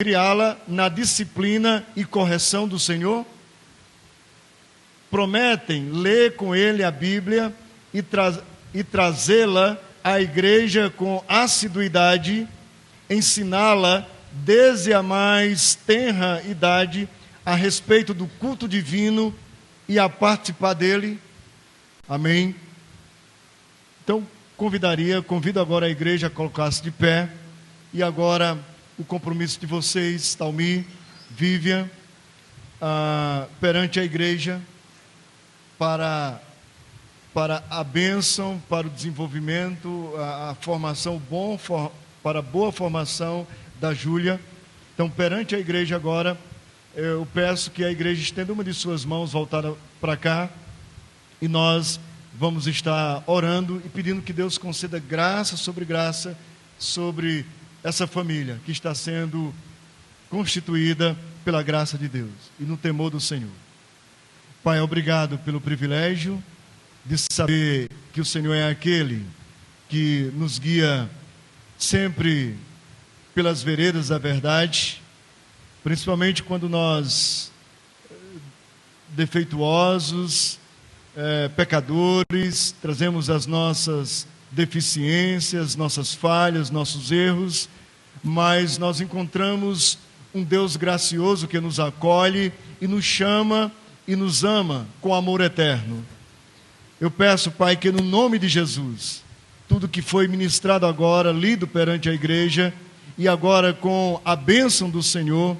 criá-la na disciplina e correção do Senhor? Prometem ler com ele a Bíblia e trazê-la à igreja com assiduidade, ensiná-la desde a mais tenra idade a respeito do culto divino e a participar dele? Amém? Então, convido agora a igreja a colocar-se de pé. E agora, o compromisso de vocês, Talmi, Vivian, perante a igreja, para a bênção, para o desenvolvimento, a formação, para a boa formação da Júlia. Então, perante a igreja agora, eu peço que a igreja estenda uma de suas mãos voltada para cá, e nós vamos estar orando e pedindo que Deus conceda graça sobre essa família que está sendo constituída pela graça de Deus e no temor do Senhor. Pai, obrigado pelo privilégio de saber que o Senhor é aquele que nos guia sempre pelas veredas da verdade, principalmente quando nós, defeituosos, pecadores, trazemos as nossas deficiências, nossas falhas, nossos erros, mas nós encontramos um Deus gracioso que nos acolhe e nos chama e nos ama com amor eterno. Eu peço, Pai, que no nome de Jesus, tudo que foi ministrado agora, lido perante a igreja, e agora com a bênção do Senhor,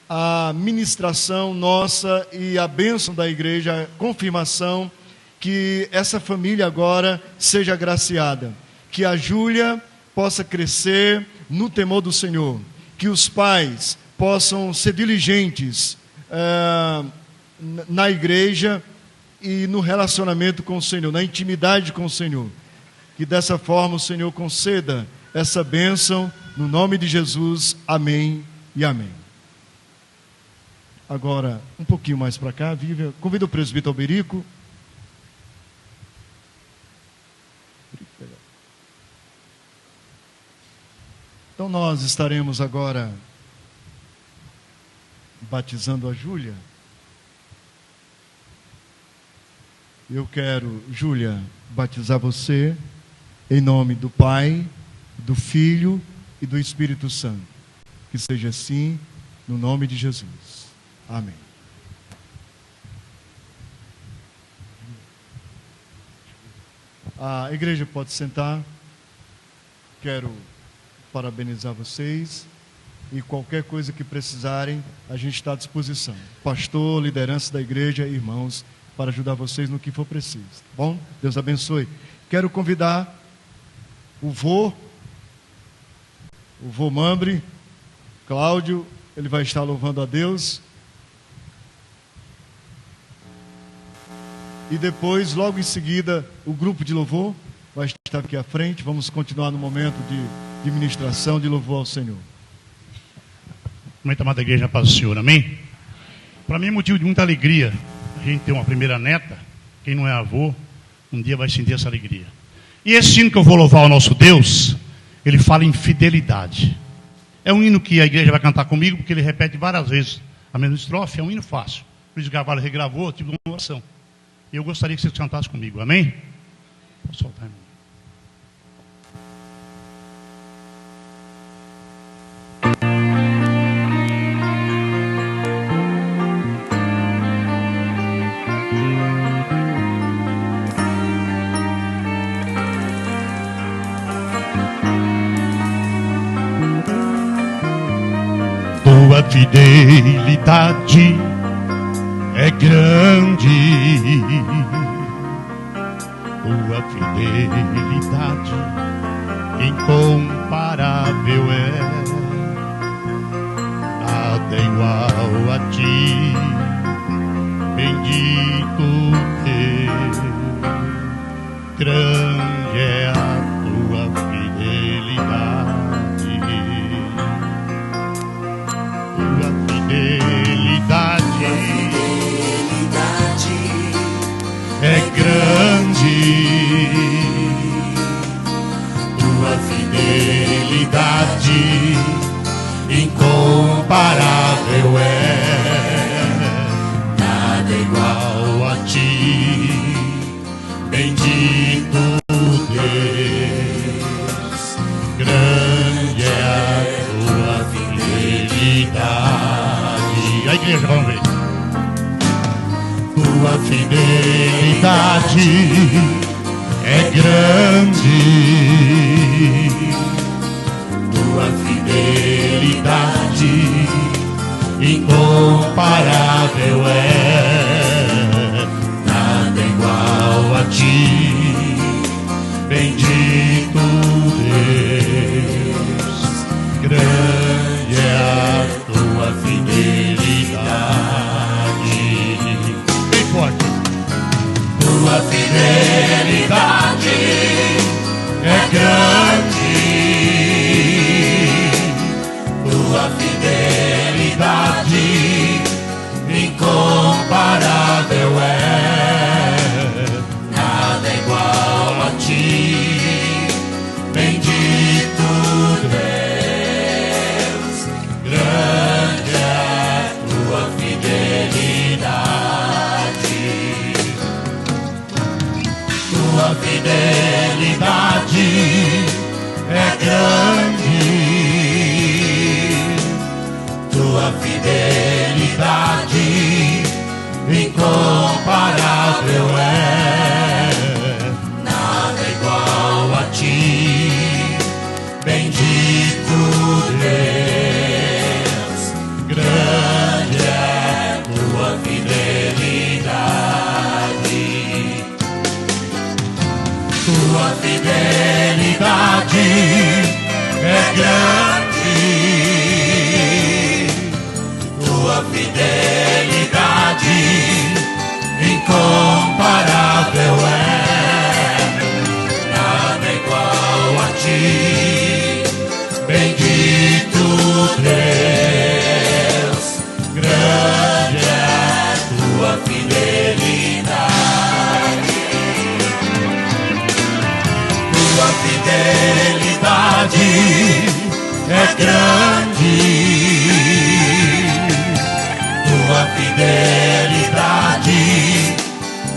a ministração nossa e a bênção da igreja, a confirmação, que essa família agora seja agraciada, que a Júlia possa crescer no temor do Senhor, que os pais possam ser diligentes na igreja e no relacionamento com o Senhor, na intimidade com o Senhor, que dessa forma o Senhor conceda essa bênção, no nome de Jesus, amém e amém. Agora, um pouquinho mais para cá, Vivian, convido o presbítero Alberico. Então nós estaremos agora batizando a Júlia. Eu quero, Júlia, batizar você em nome do Pai, do Filho e do Espírito Santo. Que seja assim, no nome de Jesus. Amém. A igreja pode sentar. Quero parabenizar vocês e qualquer coisa que precisarem, a gente está à disposição. Pastor, liderança da igreja, irmãos, para ajudar vocês no que for preciso. Tá bom? Deus abençoe. Quero convidar o vô Mambre, Cláudio, ele vai estar louvando a Deus. E depois, logo em seguida, o grupo de louvor vai estar aqui à frente. Vamos continuar no momento de ministração, de louvor ao Senhor. Amém, amada igreja, paz do Senhor, amém? Para mim é motivo de muita alegria a gente ter uma primeira neta. Quem não é avô, um dia vai sentir essa alegria. E esse hino que eu vou louvar ao nosso Deus, ele fala em fidelidade. É um hino que a igreja vai cantar comigo, porque ele repete várias vezes a mesma estrofe. É um hino fácil. O Luiz Carvalho regravou, tive uma oração. E eu gostaria que vocês cantassem comigo, amém? Vou soltar, irmão. Tua fidelidade é grande, tua fidelidade incomparável é, nada igual a ti, bendito Deus, grande é a tua fidelidade. É grande, tua fidelidade incomparável. incomparável é, nada igual a ti, bendito Deus, grande é a tua fidelidade. A igreja, vamos ver. Tua fidelidade é grande, tua fidelidade incomparável é, nada igual a ti, bendito Deus, grande é a tua fidelidade. Bem forte. Tua fidelidade é grande, tua fidelidade incomparável é, nada igual a ti, bendito Deus, grande é a tua fidelidade. Tua fidelidade é grande, tua fidelidade incomparável é, nada igual a ti, bendito Deus, grande é a tua fidelidade. Tua fidelidade é grande, tua fidelidade incomparável é, nada igual a ti, bendito Deus, grande é a tua fidelidade. Tua fidelidade é grande, tua fidelidade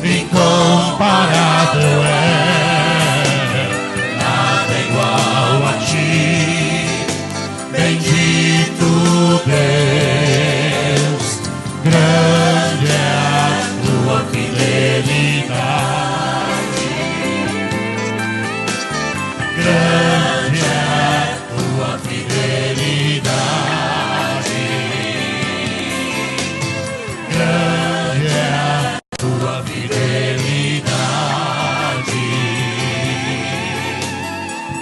incomparável é, nada igual a ti, bendito Deus, grande é a tua fidelidade, grande é a tua fidelidade, grande é a tua fidelidade,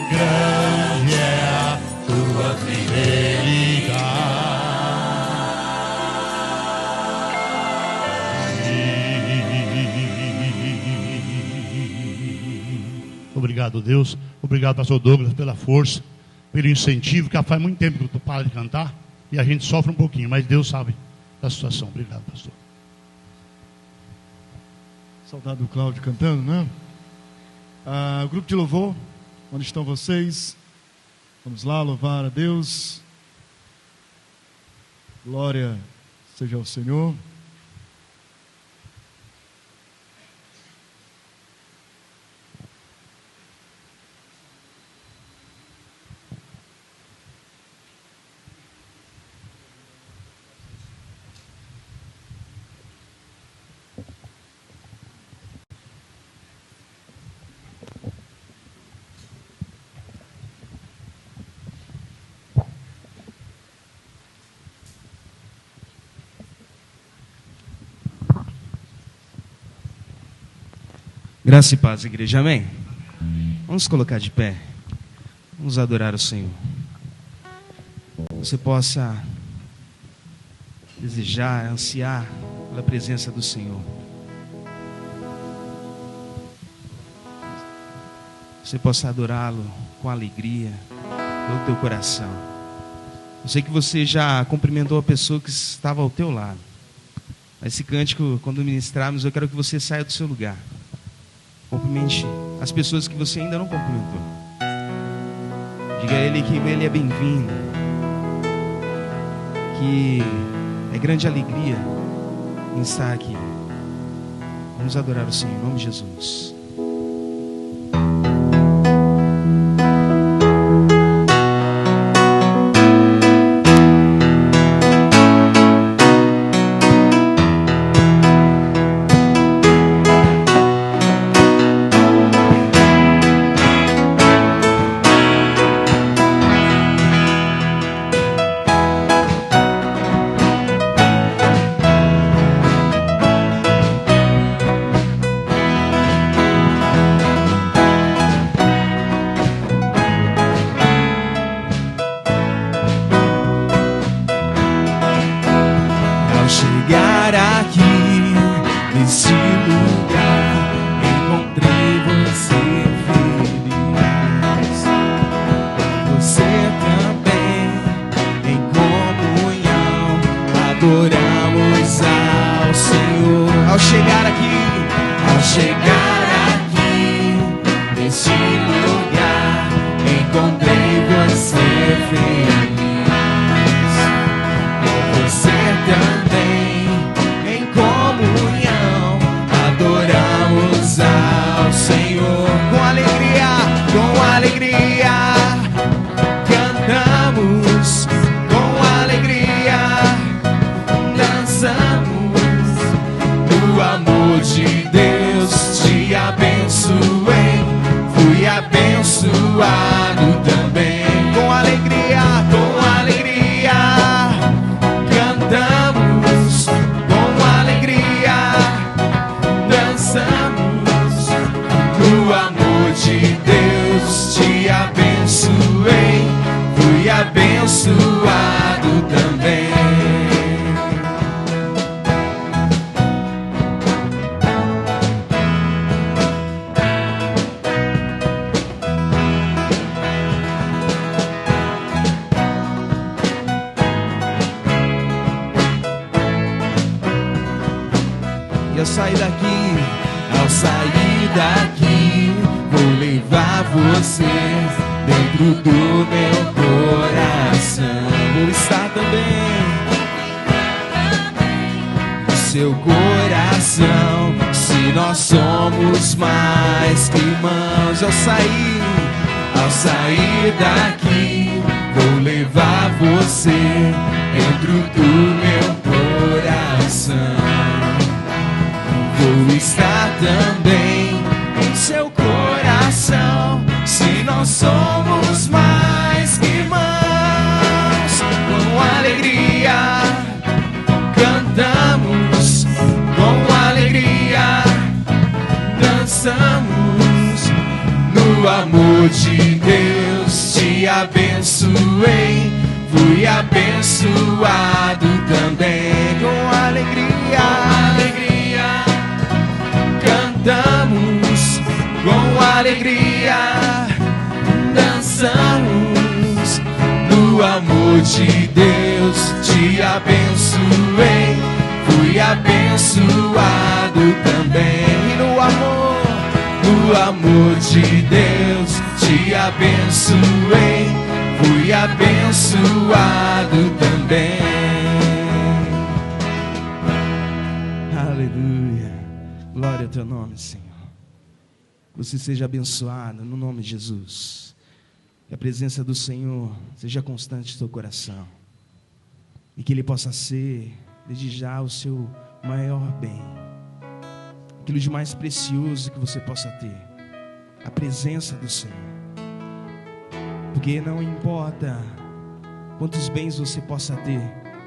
grande é a tua fidelidade. Obrigado, Deus. Obrigado, pastor Douglas, pela força, pelo incentivo, que faz muito tempo que tu para de cantar e a gente sofre um pouquinho, mas Deus sabe da situação. Obrigado, pastor. Saudade do Cláudio cantando, né? Grupo de louvor, onde estão vocês? Vamos lá louvar a Deus. Glória seja ao Senhor. Graça e paz, igreja, amém? Vamos colocar de pé. Vamos adorar o Senhor. Você possa desejar, ansiar pela presença do Senhor. Você possa adorá-lo com alegria, pelo teu coração. Eu sei que você já cumprimentou a pessoa que estava ao teu lado. Mas esse cântico, quando ministrarmos, eu quero que você saia do seu lugar. Cumprimente as pessoas que você ainda não cumprimentou. Diga a Ele que Ele é bem-vindo, que que é grande alegria em estar aqui. Vamos adorar o Senhor em nome de Jesus. Ao sair daqui, vou levar você dentro do meu coração. Vou estar também no seu coração. Se nós somos mais que irmãos. Ao sair daqui, vou levar você dentro do meu coração. Vou estar também em seu coração. Se nós somos mais que irmãos, com alegria cantamos, com alegria dançamos. No amor de Deus te abençoei, fui abençoado também. Com alegria cantamos, com alegria dançamos. No amor de Deus te abençoei, fui abençoado também. E no amor de Deus te abençoei, fui abençoado também. Aleluia. Glória ao teu nome, Senhor. Você seja abençoado no nome de Jesus. Que a presença do Senhor seja constante no teu coração. E que Ele possa ser, desde já, o seu maior bem. Aquilo de mais precioso que você possa ter. A presença do Senhor. Porque não importa quantos bens você possa ter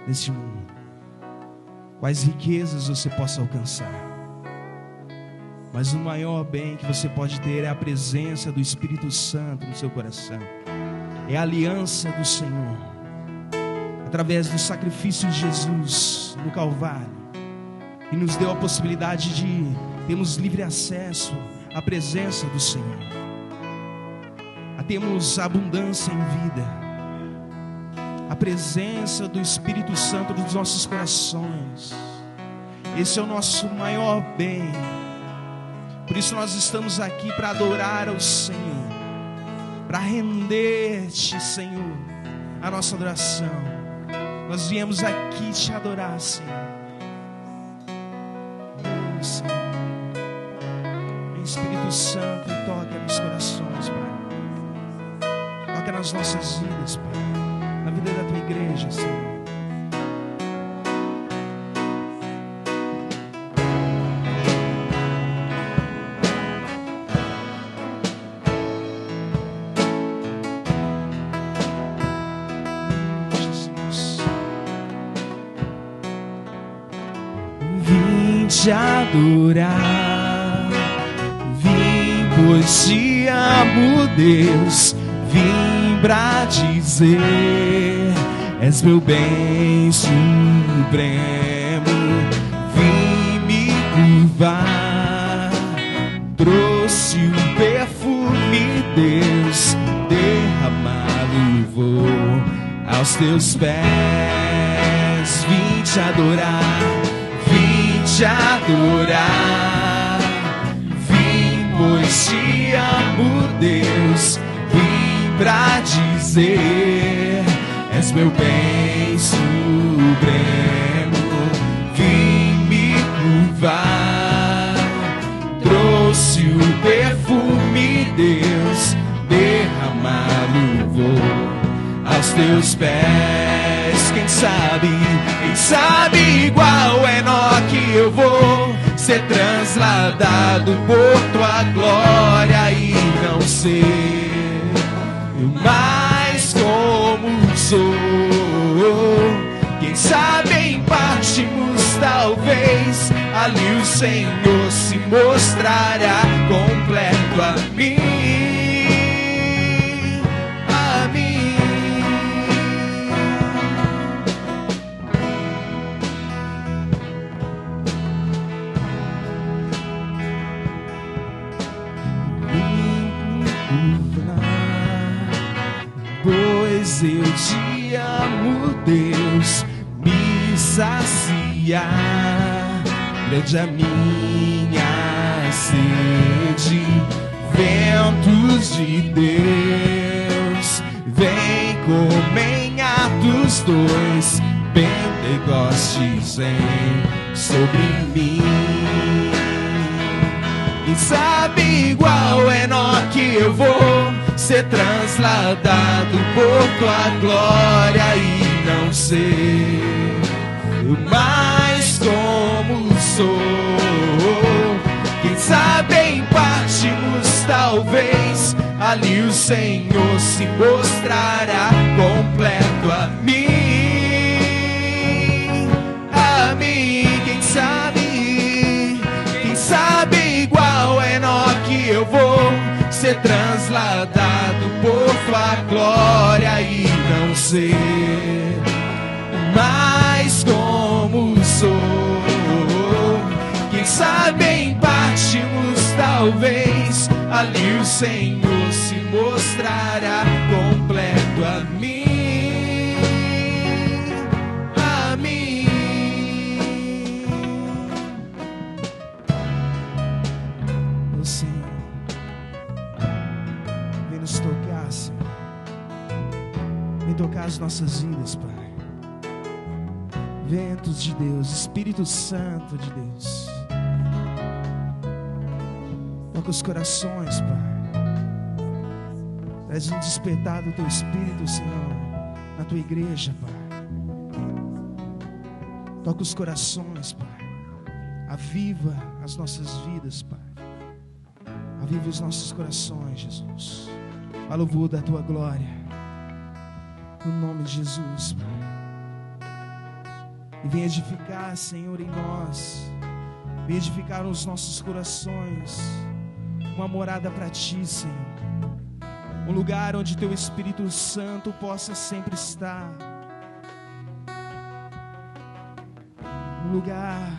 neste mundo. Quais riquezas você possa alcançar. Mas o maior bem que você pode ter é a presença do Espírito Santo no seu coração. É a aliança do Senhor. Através do sacrifício de Jesus no Calvário. E nos deu a possibilidade de termos livre acesso à presença do Senhor. A termos abundância em vida. A presença do Espírito Santo nos nossos corações. Esse é o nosso maior bem. Por isso nós estamos aqui para adorar ao Senhor, para render-te, Senhor, a nossa adoração. Nós viemos aqui te adorar, Senhor. Oh, Senhor. Espírito Santo, toca nos corações, Pai. Toca nas nossas vidas, Pai. Na vida da tua igreja, Senhor. Te adorar, vim pois te amo, Deus, vim pra dizer, és meu bem supremo, vim me curvar, trouxe um perfume, Deus, derramar louvor aos teus pés, vim te adorar, te adorar, vim pois te amo, Deus, vim pra dizer, és meu bem supremo, vim me curvar, trouxe o perfume, Deus, derramar louvor aos teus pés. Quem sabe igual Enoque eu vou ser transladado por tua glória e não ser mais como sou. Quem sabe em partimos talvez, ali o Senhor se mostrará completo a mim. Pois eu te amo, Deus, me saciar, grande a minha sede, ventos de Deus, vem como em Atos 2, Pentecostes vem sobre mim. E sabe igual Enoque eu vou ser transladado por tua glória e não ser mais como sou. Quem sabe em partimos talvez, ali o Senhor se mostrará completo a mim. Quem sabe igual Enoque eu vou ser transladado por tua glória e não ser mais como sou. Quem sabe em partimos talvez, ali o Senhor se mostrará completo a mim. O Senhor vem nos tocar, Senhor. Vem tocar as nossas vidas, Pai. Ventos de Deus, Espírito Santo de Deus, toca os corações, Pai. Traz um despertar do Teu Espírito, Senhor, na Tua igreja, Pai. Toca os corações, Pai. Aviva as nossas vidas, Pai. Aviva os nossos corações, Jesus. A louvor da Tua glória, no nome de Jesus, Pai. E vem edificar, Senhor, em nós, vem edificar os nossos corações uma morada para Ti, Senhor, um lugar onde Teu Espírito Santo possa sempre estar, um lugar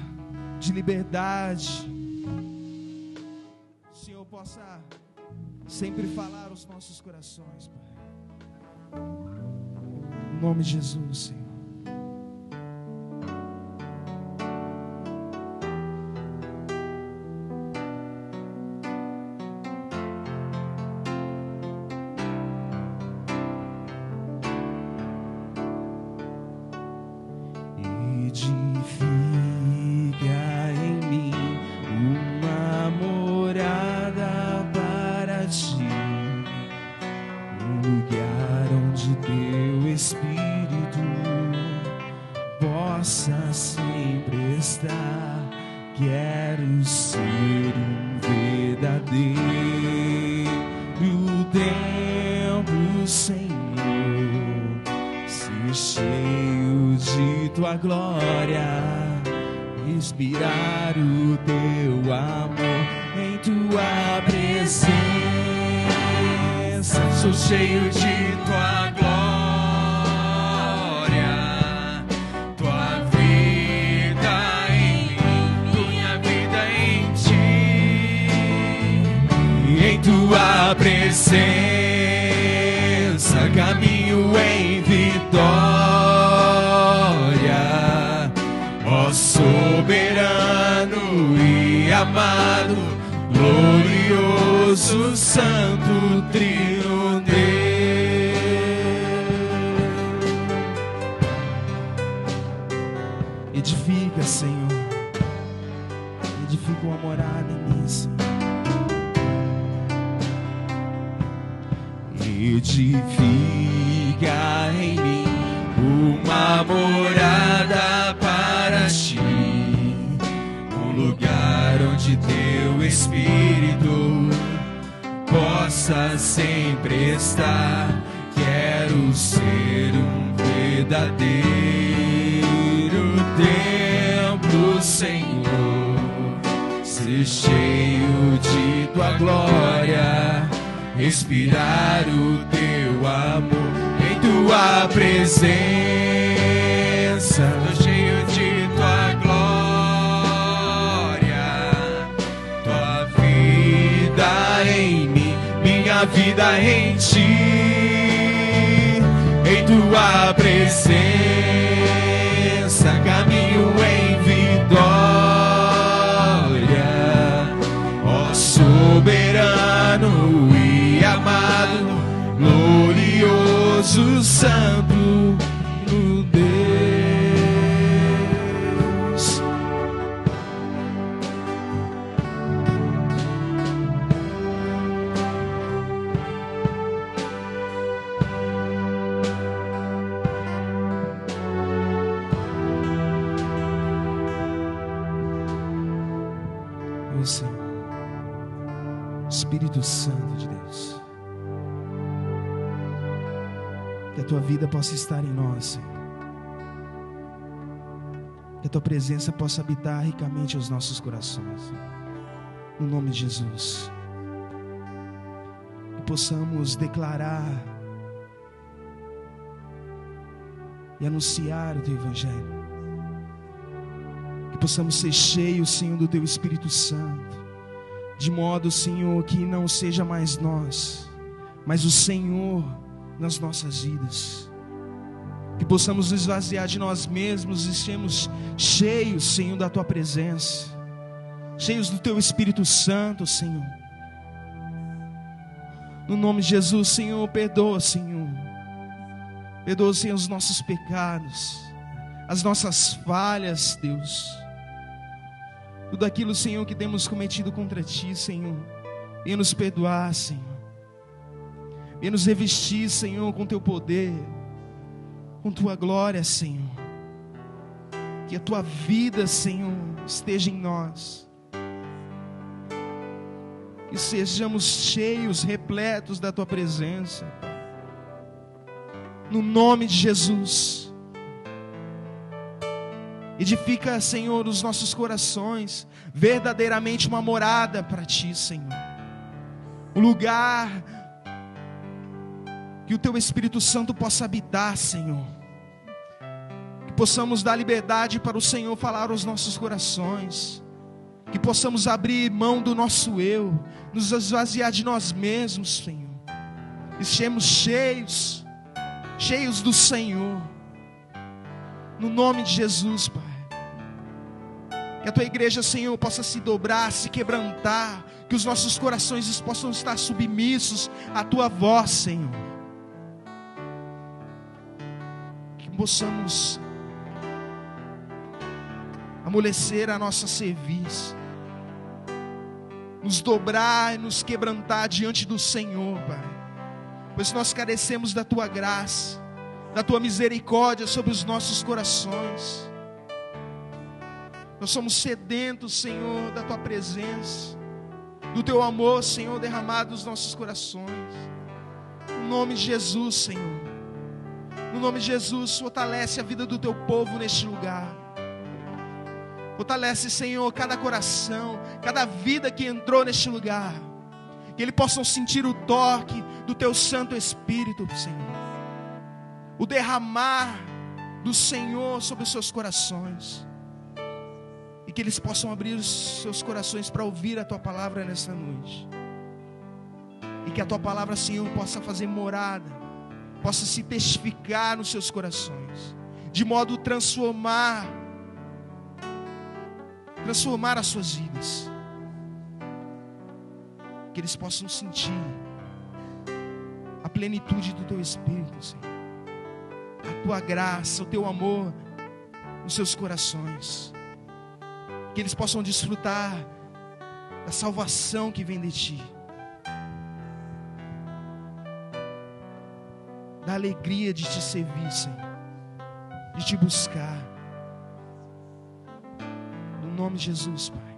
de liberdade, o Senhor possa sempre falar aos nossos corações, Pai, em nome de Jesus, Senhor. possa sempre estar. Quero ser um verdadeiro templo, Senhor, ser cheio de tua glória, respirar o teu amor em tua presença. Sou cheio de tua glória, tua vida em mim, minha vida em ti, em tua presença caminho em vitória, ó soberano e amado, glorioso, santo, trino Deus. Edifica, Senhor, edifica uma morada em mim, Senhor. Edifica em mim uma morada para ti, um lugar onde teu Espírito possa sempre estar. Quero ser um verdadeiro templo, Senhor, ser cheio de tua glória, respirar o teu amor em tua presença. Tô cheio de tua glória, tua vida em mim, minha vida em ti, em tua presença caminho em vitória, ó soberano e amado, glorioso, santo no Deus. Meu Senhor, Espírito Santo de Deus, que a tua vida possa estar em nós, Senhor. Que a tua presença possa habitar ricamente os nossos corações, Senhor. No nome de Jesus. Que possamos declarar e anunciar o teu evangelho. Que possamos ser cheios, Senhor, do teu Espírito Santo, de modo, Senhor, que não seja mais nós, mas o Senhor nas nossas vidas. Que possamos nos esvaziar de nós mesmos e sermos cheios, Senhor, da tua presença, cheios do teu Espírito Santo, Senhor. No nome de Jesus, Senhor, perdoa, Senhor. Perdoa, Senhor, os nossos pecados, as nossas falhas, Deus. Tudo aquilo, Senhor, que temos cometido contra ti, Senhor, venha nos perdoar, Senhor. Venha nos revestir, Senhor, com teu poder, com tua glória, Senhor. Que a tua vida, Senhor, esteja em nós. Que sejamos cheios, repletos da tua presença. No nome de Jesus. Edifica, Senhor, os nossos corações, verdadeiramente uma morada para ti, Senhor. Um lugar que o teu Espírito Santo possa habitar, Senhor. Que possamos dar liberdade para o Senhor falar aos nossos corações. Que possamos abrir mão do nosso eu, nos esvaziar de nós mesmos, Senhor. E sermos cheios do Senhor. No nome de Jesus, Pai. Que a tua igreja, Senhor, possa se dobrar, se quebrantar. Que os nossos corações possam estar submissos à tua voz, Senhor. Que possamos amolecer a nossa cerviz, nos dobrar e nos quebrantar diante do Senhor, Pai. Pois nós carecemos da tua graça, da tua misericórdia sobre os nossos corações. Nós somos sedentos, Senhor, da Tua presença, do Teu amor, Senhor, derramado nos nossos corações. No nome de Jesus, Senhor. No nome de Jesus, fortalece a vida do Teu povo neste lugar. Fortalece, Senhor, cada coração, cada vida que entrou neste lugar. Que eles possam sentir o toque do Teu Santo Espírito, Senhor. O derramar do Senhor sobre os seus corações. E que eles possam abrir os seus corações para ouvir a Tua palavra nesta noite. E que a Tua palavra, Senhor, possa fazer morada, possa se testificar nos seus corações, de modo a transformar as suas vidas. Que eles possam sentir a plenitude do Teu Espírito, Senhor, a Tua graça, o Teu amor nos seus corações. Que eles possam desfrutar da salvação que vem de Ti, da alegria de Te servir, Senhor, de Te buscar. No nome de Jesus, Pai.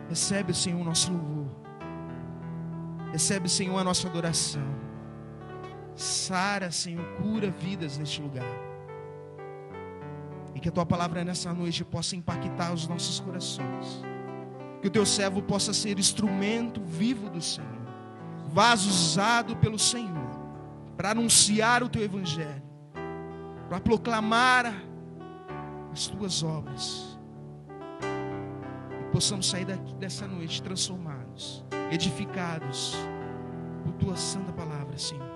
Recebe, Senhor, o nosso louvor. Recebe, Senhor, a nossa adoração. Sara, Senhor, cura vidas neste lugar. E que a Tua palavra nessa noite possa impactar os nossos corações. Que o Teu servo possa ser instrumento vivo do Senhor, vaso usado pelo Senhor, para anunciar o Teu Evangelho, para proclamar as Tuas obras. E possamos sair dessa noite transformados, edificados por Tua santa palavra, Senhor,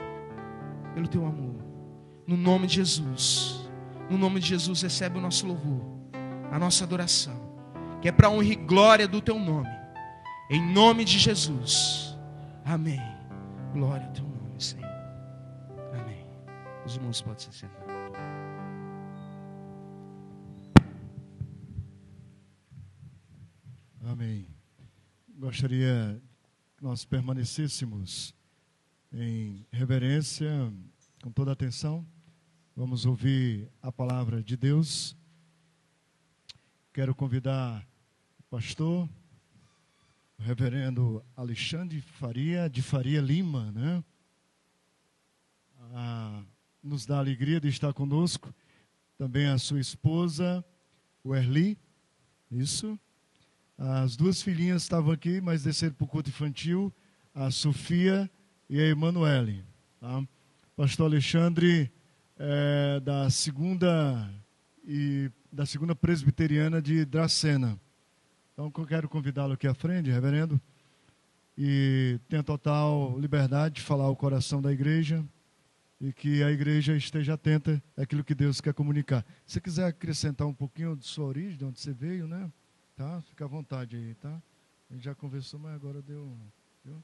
pelo Teu amor. No nome de Jesus. No nome de Jesus, recebe o nosso louvor, a nossa adoração, que é para a honra e glória do Teu nome. Em nome de Jesus. Amém. Glória ao Teu nome, Senhor. Amém. Os irmãos podem se sentar. Amém. Gostaria que nós permanecêssemos em reverência, com toda a atenção. Vamos ouvir a palavra de Deus. Quero convidar o pastor, o reverendo Alexandre Faria, de Faria Lima, né? Nos dá a alegria de estar conosco. Também a sua esposa, o Erli. Isso. As duas filhinhas estavam aqui, mas desceram para o culto infantil. A Sofia e a Emanuele. Tá? Pastor Alexandre da segunda presbiteriana de Dracena. Então, eu quero convidá-lo aqui à frente, reverendo, e tenha total liberdade de falar o coração da igreja e que a igreja esteja atenta àquilo que Deus quer comunicar. Se quiser acrescentar um pouquinho de sua origem, de onde você veio, né? Tá? Fica à vontade aí, tá? A gente já conversou, mas agora deu. Viu?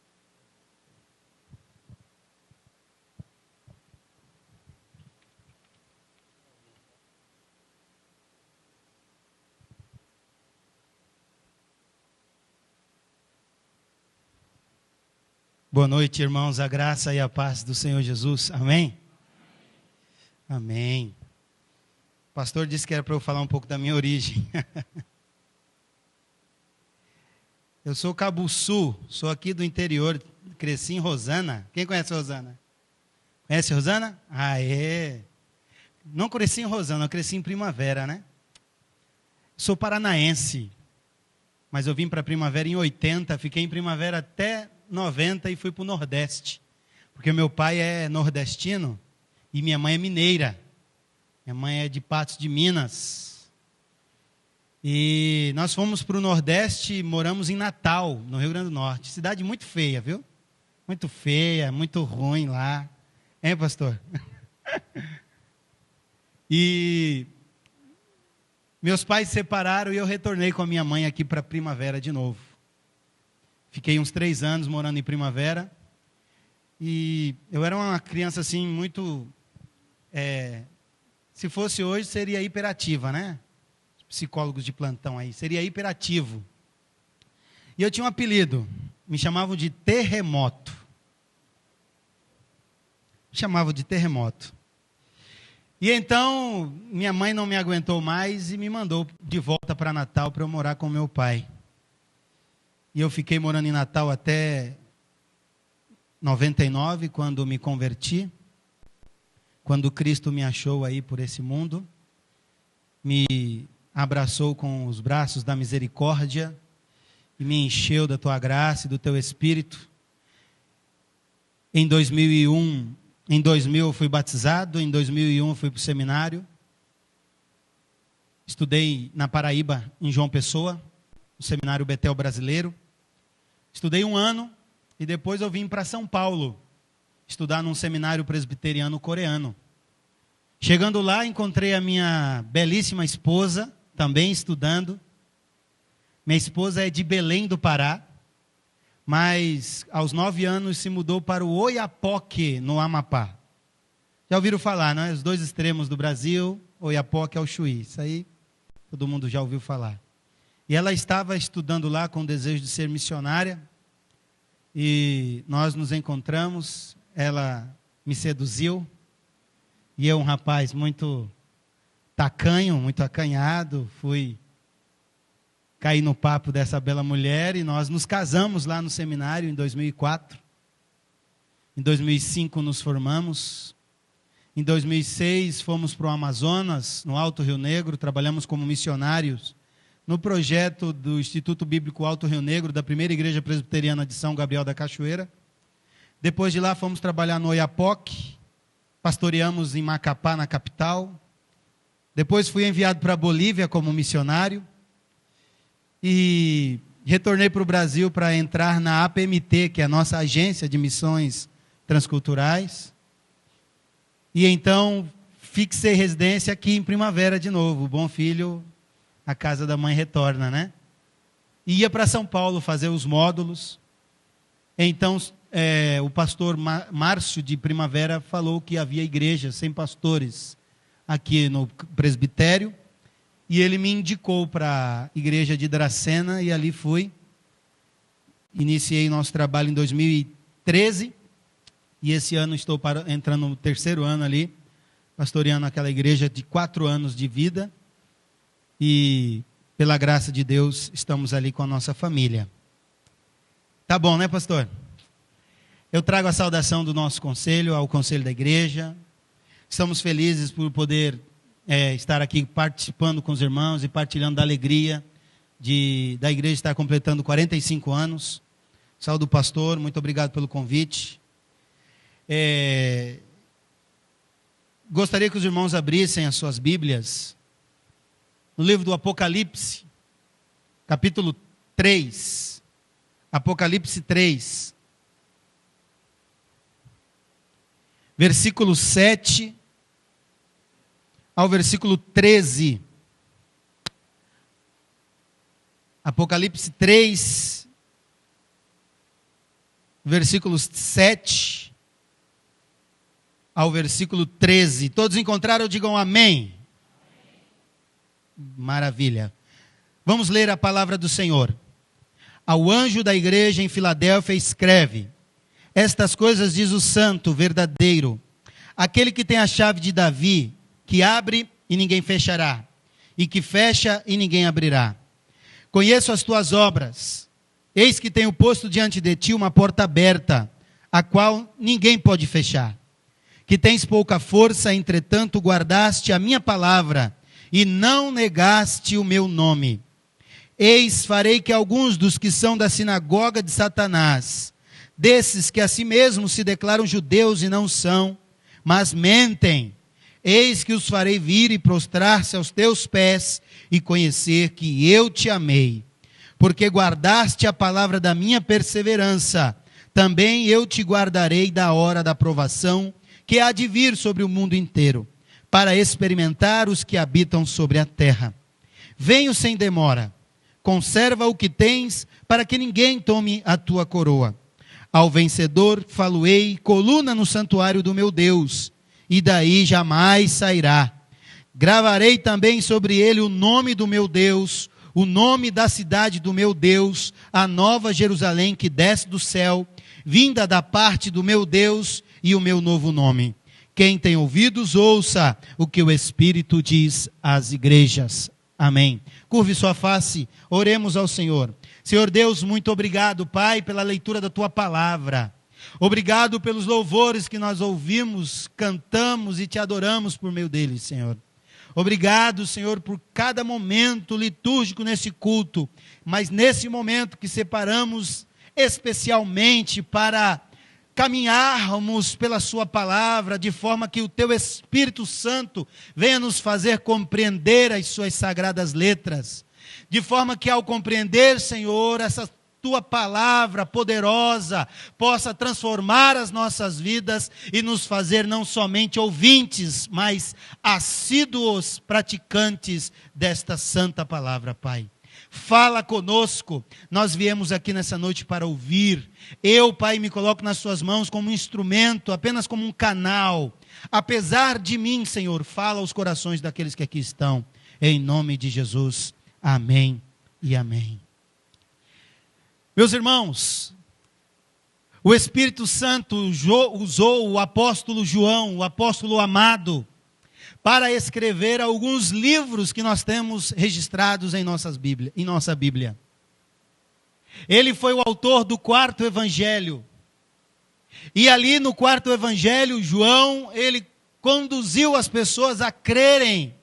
Boa noite, irmãos, a graça e a paz do Senhor Jesus, amém? Amém. O pastor disse que era para eu falar um pouco da minha origem. Eu sou cabuçu, sou aqui do interior, cresci em Rosana. Quem conhece Rosana? Conhece Rosana? Ah, é. Não cresci em Rosana, eu cresci em Primavera, né? Sou paranaense, mas eu vim para Primavera em 80, fiquei em Primavera até 90 e fui para o Nordeste, porque meu pai é nordestino e minha mãe é mineira. Minha mãe é de Patos de Minas. E nós fomos para o Nordeste e moramos em Natal, no Rio Grande do Norte. Cidade muito feia, viu? Muito feia, muito ruim lá. Hein, pastor? E meus pais se separaram e eu retornei com a minha mãe aqui para Primavera de novo. Fiquei uns 3 anos morando em Primavera. E eu era uma criança assim muito... se fosse hoje seria hiperativa, né? Psicólogos de plantão aí. Seria hiperativo. E eu tinha um apelido. Me chamavam de Terremoto. Me chamavam de Terremoto. E então, minha mãe não me aguentou mais e me mandou de volta para Natal para eu morar com meu pai. E eu fiquei morando em Natal até 99, quando me converti. Quando Cristo me achou aí por esse mundo, me abraçou com os braços da misericórdia e me encheu da tua graça e do teu Espírito. Em 2000 eu fui batizado, em 2001 eu fui para o seminário. Estudei na Paraíba, em João Pessoa, no Seminário Betel Brasileiro. Estudei 1 ano e depois eu vim para São Paulo, estudar num seminário presbiteriano coreano. Chegando lá, encontrei a minha belíssima esposa, também estudando. Minha esposa é de Belém do Pará, mas aos 9 anos se mudou para o Oiapoque, no Amapá. Já ouviram falar, não é? Os 2 extremos do Brasil, Oiapoque ao Chuí. Isso aí todo mundo já ouviu falar. E ela estava estudando lá com o desejo de ser missionária. E nós nos encontramos, ela me seduziu. E eu, um rapaz muito tacanho, muito acanhado, caí no papo dessa bela mulher e nós nos casamos lá no seminário em 2004. Em 2005 nos formamos. Em 2006 fomos para o Amazonas, no Alto Rio Negro, trabalhamos como missionários no projeto do Instituto Bíblico Alto Rio Negro, da Primeira Igreja Presbiteriana de São Gabriel da Cachoeira. Depois de lá fomos trabalhar no Oiapoque, pastoreamos em Macapá, na capital. Depois fui enviado para a Bolívia como missionário. E retornei para o Brasil para entrar na APMT, que é a nossa agência de missões transculturais. E então fixei residência aqui em Primavera de novo. O bom filho, a casa da mãe retorna, né? E ia para São Paulo fazer os módulos. Então o pastor Márcio de Primavera falou que havia igrejas sem pastores aqui no presbitério. E ele me indicou para a igreja de Dracena e ali fui. Iniciei nosso trabalho em 2013 e esse ano estou entrando no 3º ano ali, pastoreando aquela igreja de 4 anos de vida. E pela graça de Deus estamos ali com a nossa família. Tá bom, né, pastor? Eu trago a saudação do nosso conselho, ao conselho da igreja. Estamos felizes por poder estar aqui participando com os irmãos e partilhando da alegria da igreja estar completando 45 anos. Saúde do pastor, muito obrigado pelo convite. Gostaria que os irmãos abrissem as suas Bíblias no livro do Apocalipse, capítulo 3. Apocalipse 3. Versículo 7 ao versículo 13. Apocalipse 3, versículos 7 ao versículo 13. Todos encontraram? Digam amém. Maravilha. Vamos ler a palavra do Senhor. Ao anjo da igreja em Filadélfia escreve: estas coisas diz o santo, verdadeiro, aquele que tem a chave de Davi, que abre e ninguém fechará, e que fecha e ninguém abrirá. Conheço as tuas obras. Eis que tenho posto diante de ti uma porta aberta, a qual ninguém pode fechar. Que tens pouca força, entretanto guardaste a minha palavra, e não negaste o meu nome. Eis, farei que alguns dos que são da sinagoga de Satanás, desses que a si mesmos se declaram judeus e não são, mas mentem, eis que os farei vir e prostrar-se aos teus pés e conhecer que eu te amei. Porque guardaste a palavra da minha perseverança, também eu te guardarei da hora da provação que há de vir sobre o mundo inteiro, para experimentar os que habitam sobre a terra. Venho sem demora, conserva o que tens, para que ninguém tome a tua coroa. Ao vencedor falo-ei, coluna no santuário do meu Deus, e daí jamais sairá. Gravarei também sobre ele o nome do meu Deus, o nome da cidade do meu Deus, a nova Jerusalém que desce do céu, vinda da parte do meu Deus, e o meu novo nome. Quem tem ouvidos, ouça o que o Espírito diz às igrejas. Amém. Curve sua face, oremos ao Senhor. Senhor Deus, muito obrigado, Pai, pela leitura da Tua palavra. Obrigado pelos louvores que nós ouvimos, cantamos e Te adoramos por meio deles, Senhor. Obrigado, Senhor, por cada momento litúrgico nesse culto, mas nesse momento que separamos especialmente para caminharmos pela Sua palavra, de forma que o Teu Espírito Santo venha nos fazer compreender as Suas sagradas letras, de forma que ao compreender, Senhor, essa Tua palavra poderosa possa transformar as nossas vidas e nos fazer não somente ouvintes, mas assíduos praticantes desta santa palavra, Pai. Fala conosco, nós viemos aqui nessa noite para ouvir. Eu, Pai, me coloco nas Suas mãos como um instrumento, apenas como um canal. Apesar de mim, Senhor, fala aos corações daqueles que aqui estão. Em nome de Jesus, amém e amém. Meus irmãos, o Espírito Santo usou o apóstolo João, o apóstolo amado, para escrever alguns livros que nós temos registrados em nossa Bíblia. Ele foi o autor do 4º evangelho. E ali no 4º evangelho, João, ele conduziu as pessoas a crerem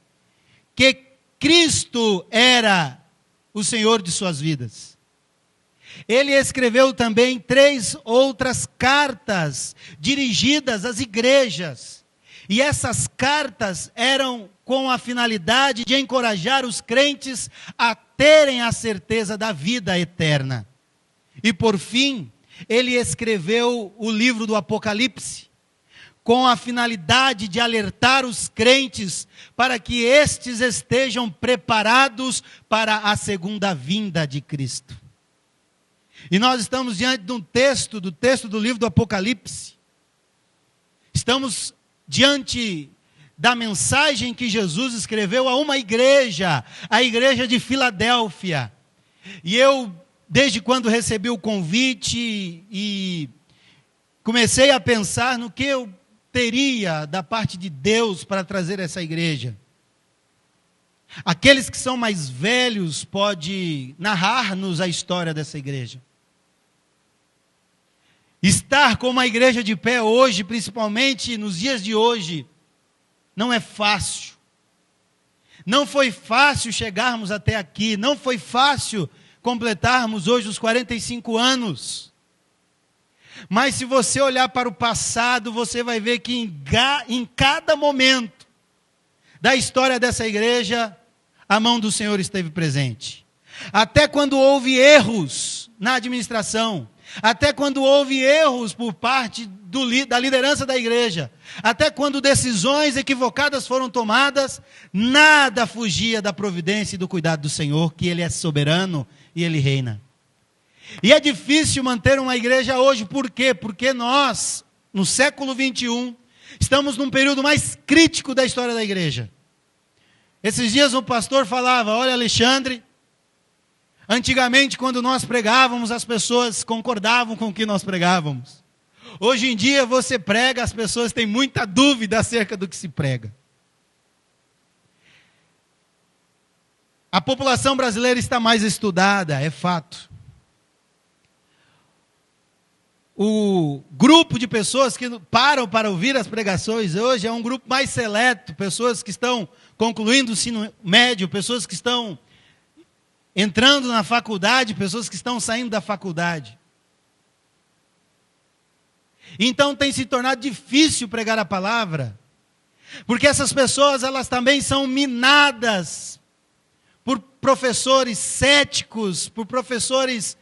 que Cristo era o Senhor de suas vidas. Ele escreveu também 3 outras cartas dirigidas às igrejas. E essas cartas eram com a finalidade de encorajar os crentes a terem a certeza da vida eterna. E por fim, ele escreveu o livro do Apocalipse, com a finalidade de alertar os crentes para que estes estejam preparados para a segunda vinda de Cristo. E nós estamos diante de um texto do livro do Apocalipse. Estamos diante da mensagem que Jesus escreveu a uma igreja, a igreja de Filadélfia. E eu, desde quando recebi o convite e comecei a pensar no que eu teria da parte de Deus para trazer essa igreja. Aqueles que são mais velhos podem narrar-nos a história dessa igreja. Estar como a igreja de pé hoje, principalmente nos dias de hoje, não é fácil. Não foi fácil chegarmos até aqui, não foi fácil completarmos hoje os 45 anos. Mas se você olhar para o passado, você vai ver que em cada momento da história dessa igreja, a mão do Senhor esteve presente. Até quando houve erros na administração, até quando houve erros por parte da liderança da igreja, até quando decisões equivocadas foram tomadas, nada fugia da providência e do cuidado do Senhor, que Ele é soberano e Ele reina. E é difícil manter uma igreja hoje, por quê? Porque nós, no século 21, estamos num período mais crítico da história da igreja. Esses dias o pastor falava, olha Alexandre, antigamente quando nós pregávamos, as pessoas concordavam com o que nós pregávamos. Hoje em dia você prega, as pessoas têm muita dúvida acerca do que se prega. A população brasileira está mais estudada, é fato. O grupo de pessoas que param para ouvir as pregações hoje é um grupo mais seleto, pessoas que estão concluindo o ensino médio, pessoas que estão entrando na faculdade, pessoas que estão saindo da faculdade. Então tem se tornado difícil pregar a palavra, porque essas pessoas, elas também são minadas por professores céticos, por professores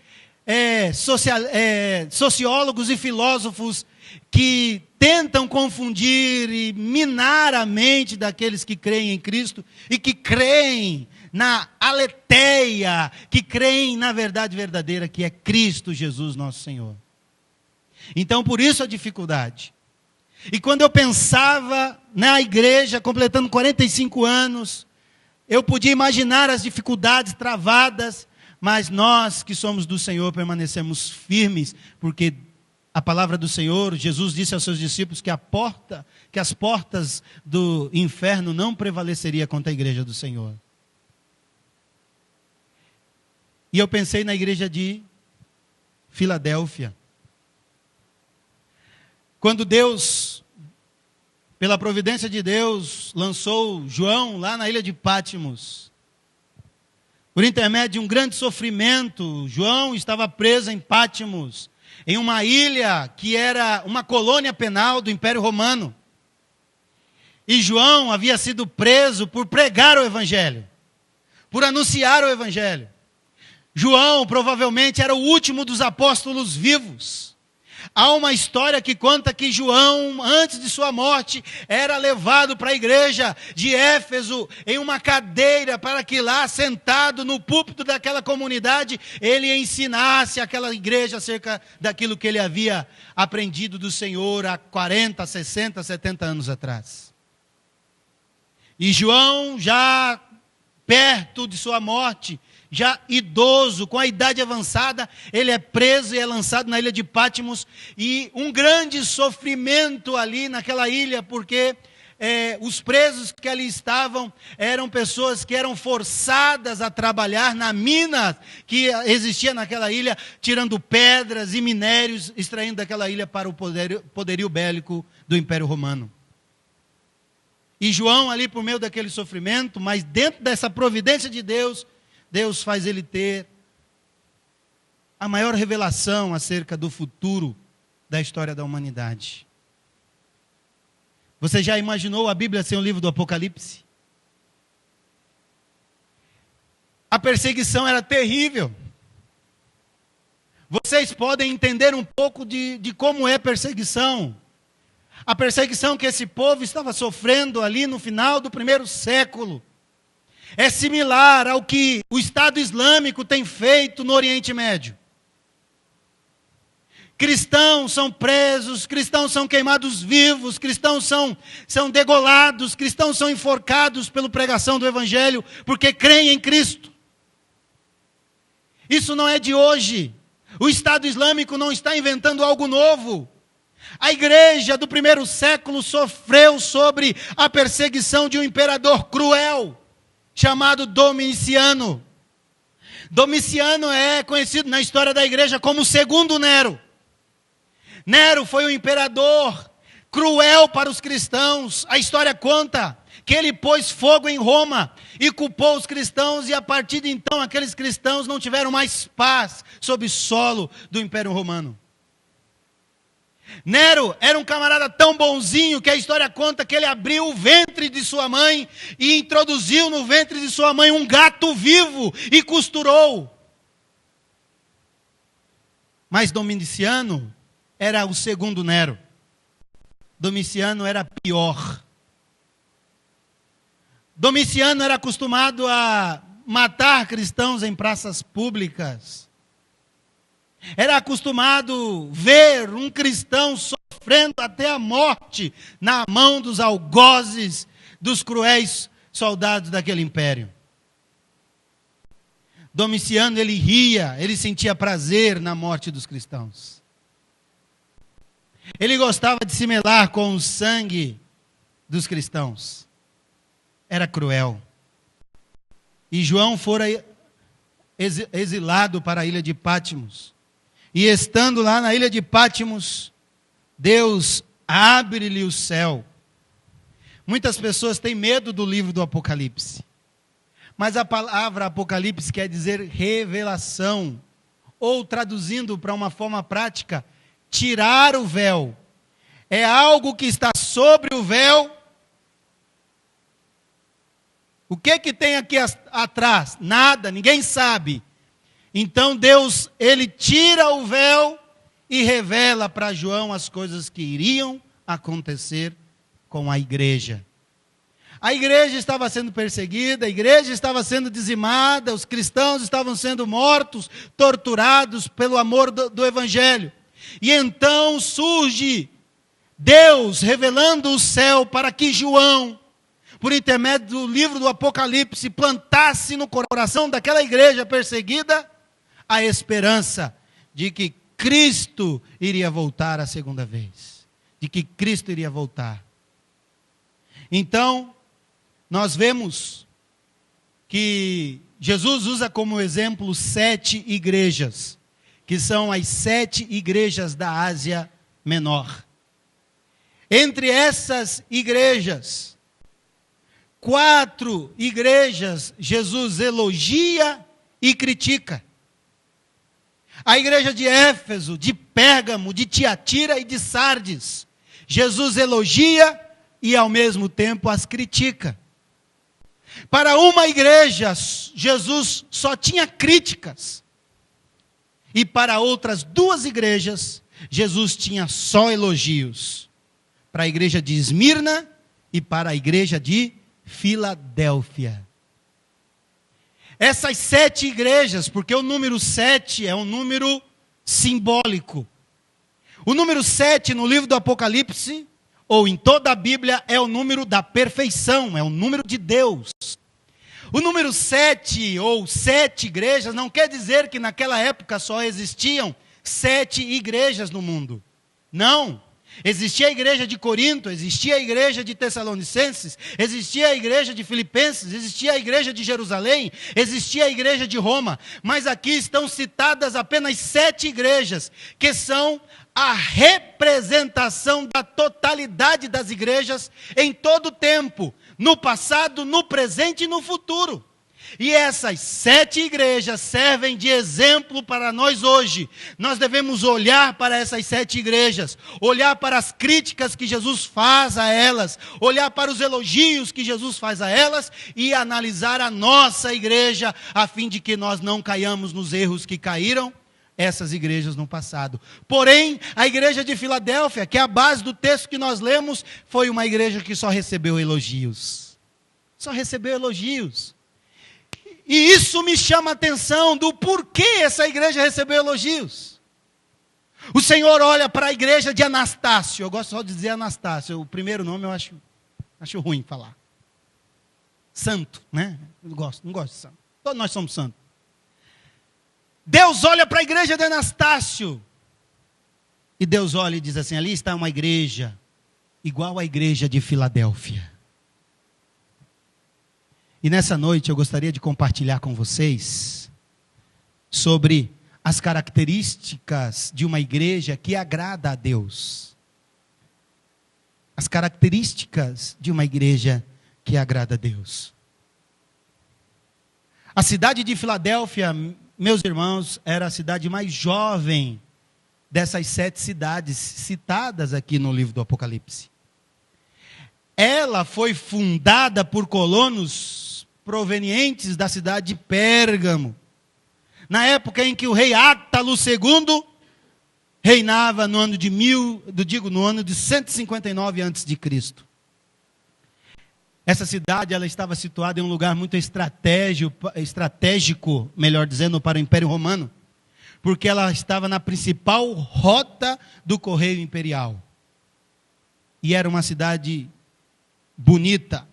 sociólogos e filósofos que tentam confundir e minar a mente daqueles que creem em Cristo e que creem na aletheia, que creem na verdade verdadeira, que é Cristo Jesus nosso Senhor. Então, por isso a dificuldade. E quando eu pensava na igreja, completando 45 anos, eu podia imaginar as dificuldades travadas, mas nós que somos do Senhor permanecemos firmes, porque a palavra do Senhor, Jesus disse aos seus discípulos que as portas do inferno não prevaleceria contra a igreja do Senhor. E eu pensei na igreja de Filadélfia. Quando Deus, pela providência de Deus, lançou João lá na ilha de Patmos, por intermédio de um grande sofrimento, João estava preso em Patmos, em uma ilha que era uma colônia penal do Império Romano. E João havia sido preso por pregar o Evangelho, por anunciar o Evangelho. João provavelmente era o último dos apóstolos vivos. Há uma história que conta que João, antes de sua morte, era levado para a igreja de Éfeso em uma cadeira para que lá, sentado no púlpito daquela comunidade, ele ensinasse aquela igreja acerca daquilo que ele havia aprendido do Senhor há 40, 60, 70 anos atrás. E João, já perto de sua morte, já idoso, com a idade avançada, ele é preso e é lançado na ilha de Patmos, e um grande sofrimento ali naquela ilha, porque os presos que ali estavam eram pessoas que eram forçadas a trabalhar na mina que existia naquela ilha, tirando pedras e minérios, extraindo daquela ilha para o poderio bélico do Império Romano. E João ali por meio daquele sofrimento, mas dentro dessa providência de Deus, Deus faz ele ter a maior revelação acerca do futuro da história da humanidade. Você já imaginou a Bíblia ser um livro do Apocalipse? A perseguição era terrível. Vocês podem entender um pouco de como é perseguição. A perseguição que esse povo estava sofrendo ali no final do primeiro século é similar ao que o Estado Islâmico tem feito no Oriente Médio. Cristãos são presos, cristãos são queimados vivos, cristãos são degolados, cristãos são enforcados pela pregação do Evangelho, porque creem em Cristo. Isso não é de hoje. O Estado Islâmico não está inventando algo novo. A igreja do primeiro século sofreu sobre a perseguição de um imperador cruel, chamado Domiciano. Domiciano é conhecido na história da igreja como o segundo Nero. Nero foi um imperador cruel para os cristãos. A história conta que ele pôs fogo em Roma e culpou os cristãos, e a partir de então aqueles cristãos não tiveram mais paz sob o solo do Império Romano. Nero era um camarada tão bonzinho que a história conta que ele abriu o ventre de sua mãe e introduziu no ventre de sua mãe um gato vivo e costurou. Mas Domiciano era o segundo Nero. Domiciano era pior. Domiciano era acostumado a matar cristãos em praças públicas. Era acostumado a ver um cristão sofrendo até a morte na mão dos algozes, dos cruéis soldados daquele império. Domiciano, ele ria, ele sentia prazer na morte dos cristãos. Ele gostava de se melar com o sangue dos cristãos. Era cruel. E João fora exilado para a ilha de Patmos. E estando lá na ilha de Patmos, Deus abre-lhe o céu. Muitas pessoas têm medo do livro do Apocalipse. Mas a palavra Apocalipse quer dizer revelação. Ou traduzindo para uma forma prática, tirar o véu. É algo que está sobre o véu. O que tem aqui atrás? Nada, ninguém sabe. Então Deus, ele tira o véu e revela para João as coisas que iriam acontecer com a igreja. A igreja estava sendo perseguida, a igreja estava sendo dizimada, os cristãos estavam sendo mortos, torturados pelo amor do Evangelho. E então surge Deus revelando o céu para que João, por intermédio do livro do Apocalipse, plantasse no coração daquela igreja perseguida a esperança de que Cristo iria voltar a segunda vez. De que Cristo iria voltar. Então, nós vemos que Jesus usa como exemplo 7 igrejas, que são as 7 igrejas da Ásia Menor. Entre essas igrejas, 4 igrejas Jesus elogia e critica. A igreja de Éfeso, de Pérgamo, de Tiatira e de Sardes, Jesus elogia e ao mesmo tempo as critica. Para uma igreja, Jesus só tinha críticas. E para outras 2 igrejas, Jesus tinha só elogios. Para a igreja de Esmirna e para a igreja de Filadélfia. Essas 7 igrejas, porque o número 7 é um número simbólico. O número 7 no livro do Apocalipse, ou em toda a Bíblia, é o número da perfeição, é o número de Deus. O número 7, ou 7 igrejas, não quer dizer que naquela época só existiam 7 igrejas no mundo. Não. Existia a igreja de Corinto, existia a igreja de Tessalonicenses, existia a igreja de Filipenses, existia a igreja de Jerusalém, existia a igreja de Roma. Mas aqui estão citadas apenas 7 igrejas, que são a representação da totalidade das igrejas em todo o tempo, no passado, no presente e no futuro. E essas 7 igrejas servem de exemplo para nós hoje. Nós devemos olhar para essas 7 igrejas, olhar para as críticas que Jesus faz a elas, olhar para os elogios que Jesus faz a elas e analisar a nossa igreja, a fim de que nós não caiamos nos erros que caíram essas igrejas no passado. Porém, a igreja de Filadélfia, que é a base do texto que nós lemos, foi uma igreja que só recebeu elogios. Só recebeu elogios. E isso me chama a atenção do porquê essa igreja recebeu elogios. O Senhor olha para a igreja de Anastácio. Eu gosto só de dizer Anastácio. O primeiro nome eu acho ruim falar. Santo, né? Eu não gosto de santo. Todos nós somos santos. Deus olha para a igreja de Anastácio. E Deus olha e diz assim: ali está uma igreja igual à igreja de Filadélfia. E nessa noite eu gostaria de compartilhar com vocês sobre as características de uma igreja que agrada a Deus. As características de uma igreja que agrada a Deus. A cidade de Filadélfia, meus irmãos, era a cidade mais jovem dessas 7 cidades citadas aqui no livro do Apocalipse. Ela foi fundada por colonos provenientes da cidade de Pérgamo, na época em que o rei Átalo II reinava no ano de 159 a.C. Essa cidade ela estava situada em um lugar muito estratégico, melhor dizendo, para o Império Romano, porque ela estava na principal rota do correio imperial. E era uma cidade bonita,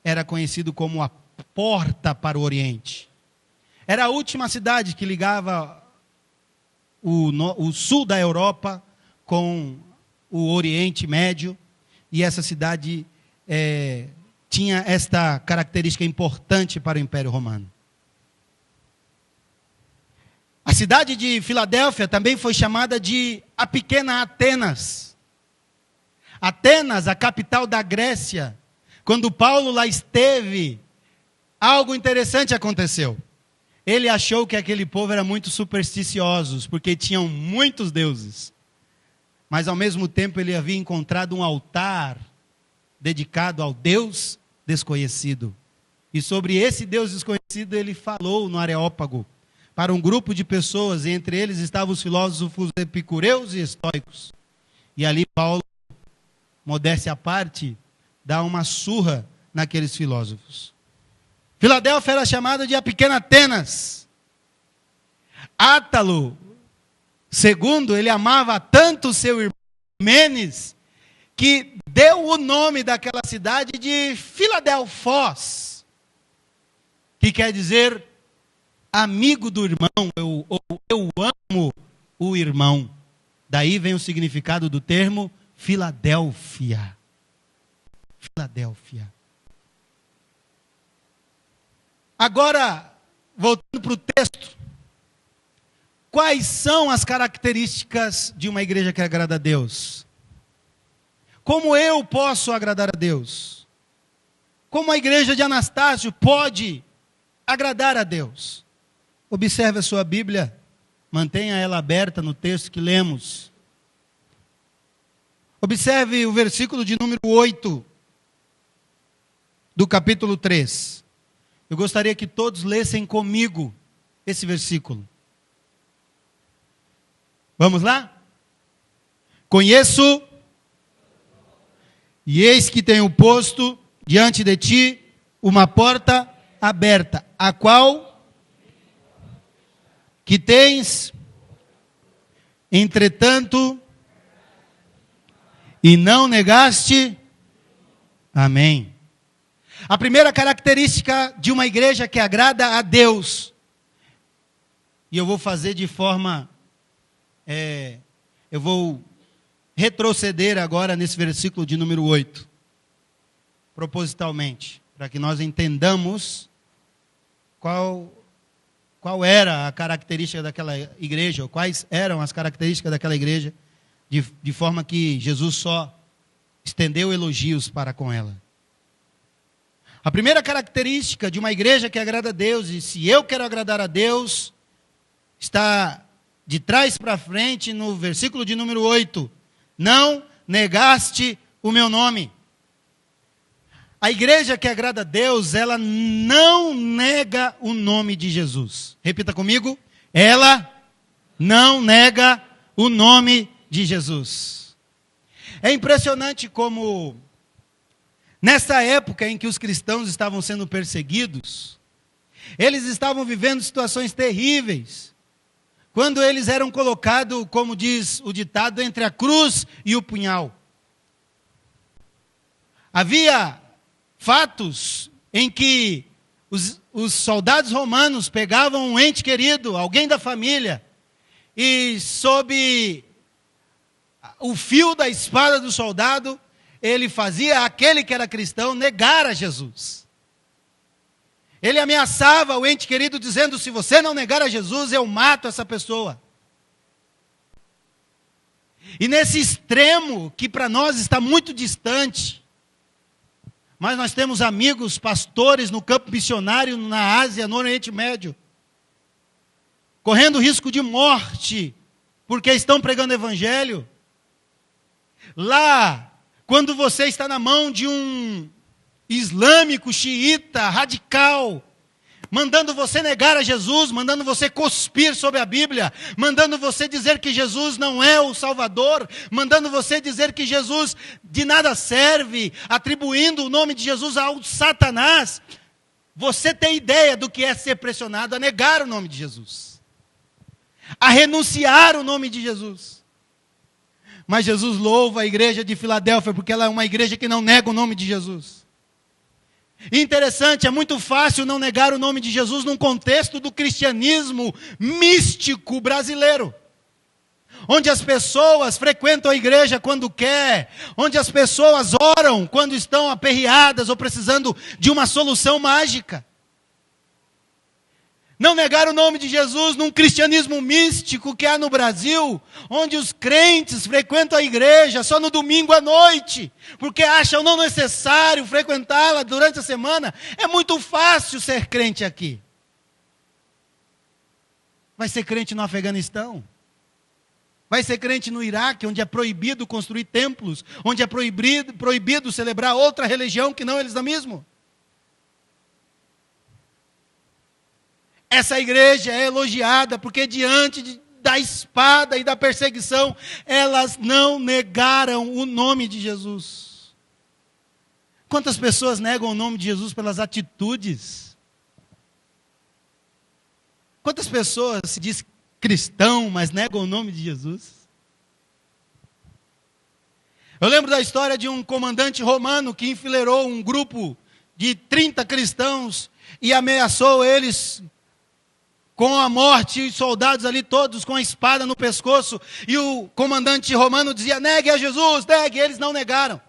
era conhecido como a porta para o Oriente. Era a última cidade que ligava o sul da Europa com o Oriente Médio, e essa cidade tinha esta característica importante para o Império Romano. A cidade de Filadélfia também foi chamada de a Pequena Atenas. Atenas, a capital da Grécia. Quando Paulo lá esteve, algo interessante aconteceu. Ele achou que aquele povo era muito supersticiosos, porque tinham muitos deuses. Mas ao mesmo tempo ele havia encontrado um altar dedicado ao Deus desconhecido. E sobre esse Deus desconhecido ele falou no Areópago, para um grupo de pessoas, e entre eles estavam os filósofos epicureus e estoicos. E ali Paulo, modéstia à parte, dá uma surra naqueles filósofos. Filadélfia era chamada de a Pequena Atenas. Átalo II, ele amava tanto o seu irmão Menes, que deu o nome daquela cidade de Filadelfos, que quer dizer amigo do irmão. Eu amo o irmão. Daí vem o significado do termo Filadélfia. Filadélfia. Agora, voltando para o texto, quais são as características de uma igreja que agrada a Deus? Como eu posso agradar a Deus? Como a igreja de Anastácio pode agradar a Deus? Observe a sua Bíblia, mantenha ela aberta no texto que lemos. Observe o versículo de número 8 do capítulo 3. Eu gostaria que todos lessem comigo esse versículo. Vamos lá? Conheço, e eis que tenho posto diante de ti uma porta aberta, a qual que tens, entretanto, e não negaste. Amém. A primeira característica de uma igreja que agrada a Deus, e eu vou fazer de forma, eu vou retroceder agora nesse versículo de número 8, propositalmente, para que nós entendamos qual era a característica daquela igreja, ou quais eram as características daquela igreja, de forma que Jesus só estendeu elogios para com ela. A primeira característica de uma igreja que agrada a Deus, e se eu quero agradar a Deus, está de trás para frente no versículo de número 8. Não negaste o meu nome. A igreja que agrada a Deus, ela não nega o nome de Jesus. Repita comigo. Ela não nega o nome de Jesus. É impressionante como, nessa época em que os cristãos estavam sendo perseguidos, eles estavam vivendo situações terríveis. Quando eles eram colocados, como diz o ditado, entre a cruz e o punhal. Havia fatos em que os soldados romanos pegavam um ente querido, alguém da família, e sob o fio da espada do soldado, ele fazia aquele que era cristão negar a Jesus. Ele ameaçava o ente querido dizendo: se você não negar a Jesus, eu mato essa pessoa. E nesse extremo, que para nós está muito distante, mas nós temos amigos, pastores no campo missionário, na Ásia, no Oriente Médio, correndo risco de morte, porque estão pregando o evangelho. Lá, quando você está na mão de um islâmico, xiita, radical, mandando você negar a Jesus, mandando você cuspir sobre a Bíblia, mandando você dizer que Jesus não é o Salvador, mandando você dizer que Jesus de nada serve, atribuindo o nome de Jesus ao Satanás, você tem ideia do que é ser pressionado a negar o nome de Jesus, a renunciar o nome de Jesus. Mas Jesus louva a igreja de Filadélfia, porque ela é uma igreja que não nega o nome de Jesus. Interessante, é muito fácil não negar o nome de Jesus num contexto do cristianismo místico brasileiro, onde as pessoas frequentam a igreja quando quer, onde as pessoas oram quando estão aperreadas ou precisando de uma solução mágica. Não negar o nome de Jesus num cristianismo místico que há no Brasil, onde os crentes frequentam a igreja só no domingo à noite, porque acham não necessário frequentá-la durante a semana. É muito fácil ser crente aqui. Vai ser crente no Afeganistão? Vai ser crente no Iraque, onde é proibido construir templos, onde é proibido celebrar outra religião que não eles mesmos? Essa igreja é elogiada porque diante da espada e da perseguição, elas não negaram o nome de Jesus. Quantas pessoas negam o nome de Jesus pelas atitudes? Quantas pessoas se diz cristão, mas negam o nome de Jesus? Eu lembro da história de um comandante romano que enfileirou um grupo de 30 cristãos e ameaçou eles com a morte, os soldados ali todos com a espada no pescoço, e o comandante romano dizia: negue a Jesus, negue. Eles não negaram.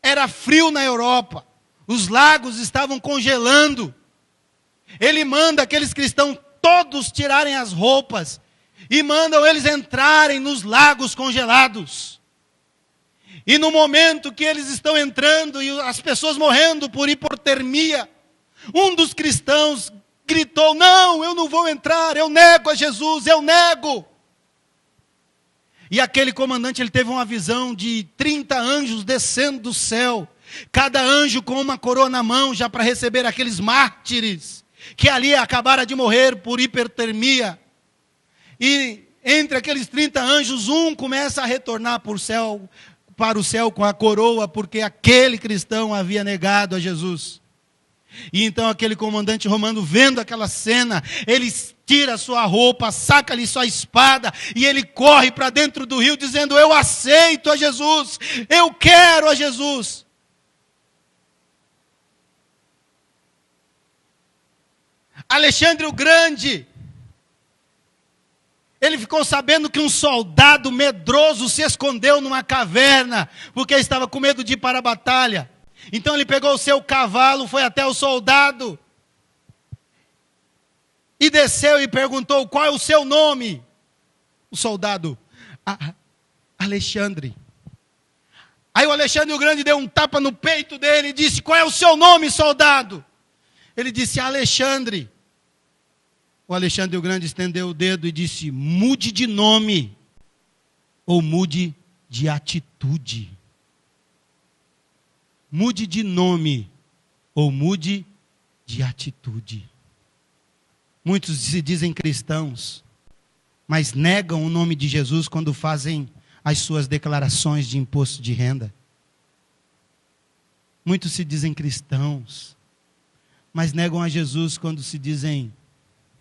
Era frio na Europa, os lagos estavam congelando. Ele manda aqueles cristãos todos tirarem as roupas e mandam eles entrarem nos lagos congelados. E no momento que eles estão entrando e as pessoas morrendo por hipotermia, um dos cristãos gritou: não, eu não vou entrar, eu nego a Jesus, eu nego. E aquele comandante, ele teve uma visão de 30 anjos descendo do céu, cada anjo com uma coroa na mão, já para receber aqueles mártires, que ali acabaram de morrer por hipertermia. E entre aqueles 30 anjos, um começa a retornar para o céu com a coroa, porque aquele cristão havia negado a Jesus. E então aquele comandante romano, vendo aquela cena, ele tira sua roupa, saca-lhe sua espada, e ele corre para dentro do rio, dizendo: eu aceito a Jesus, eu quero a Jesus. Alexandre o Grande, ele ficou sabendo que um soldado medroso se escondeu numa caverna, porque estava com medo de ir para a batalha. Então ele pegou o seu cavalo, foi até o soldado, e desceu e perguntou: qual é o seu nome? O soldado: Alexandre. Aí o Alexandre o Grande deu um tapa no peito dele e disse: qual é o seu nome, soldado? Ele disse: Alexandre. O Alexandre o Grande estendeu o dedo e disse: mude de nome, ou mude de atitude. Mude de nome, ou mude de atitude. Muitos se dizem cristãos, mas negam o nome de Jesus quando fazem as suas declarações de imposto de renda. Muitos se dizem cristãos, mas negam a Jesus quando se dizem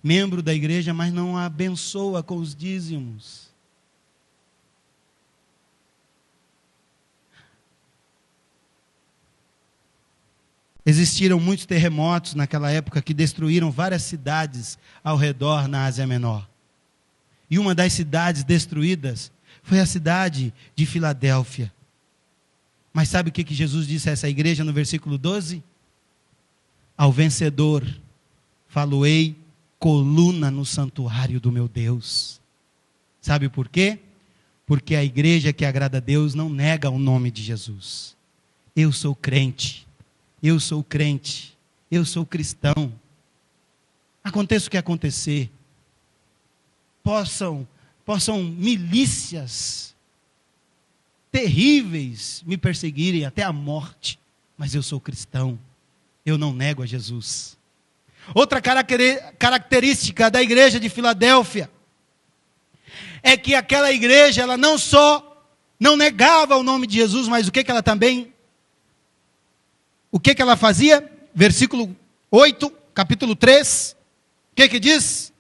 membro da igreja, mas não a abençoa com os dízimos. Existiram muitos terremotos naquela época que destruíram várias cidades ao redor na Ásia Menor. E uma das cidades destruídas foi a cidade de Filadélfia. Mas sabe o que Jesus disse a essa igreja no versículo 12? Ao vencedor faloei coluna no santuário do meu Deus. Sabe por quê? Porque a igreja que agrada a Deus não nega o nome de Jesus. Eu sou crente. Eu sou crente, eu sou cristão. Aconteça o que acontecer, possam milícias terríveis me perseguirem até a morte, mas eu sou cristão, eu não nego a Jesus. Outra característica da igreja de Filadélfia é que aquela igreja, ela não só não negava o nome de Jesus, mas o que ela também... O que ela fazia? Versículo 8, capítulo 3. O que diz?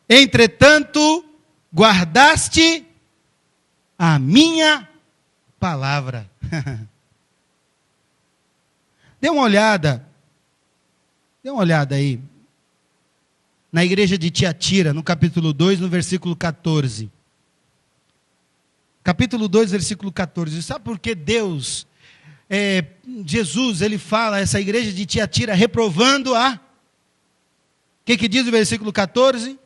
Entretanto, guardaste a minha palavra. Dê uma olhada aí. Na igreja de Tiatira, no capítulo 2, no versículo 14. Capítulo 2, versículo 14. Sabe por que Jesus, ele fala a essa igreja de Tiatira reprovando a... O que diz o versículo 14?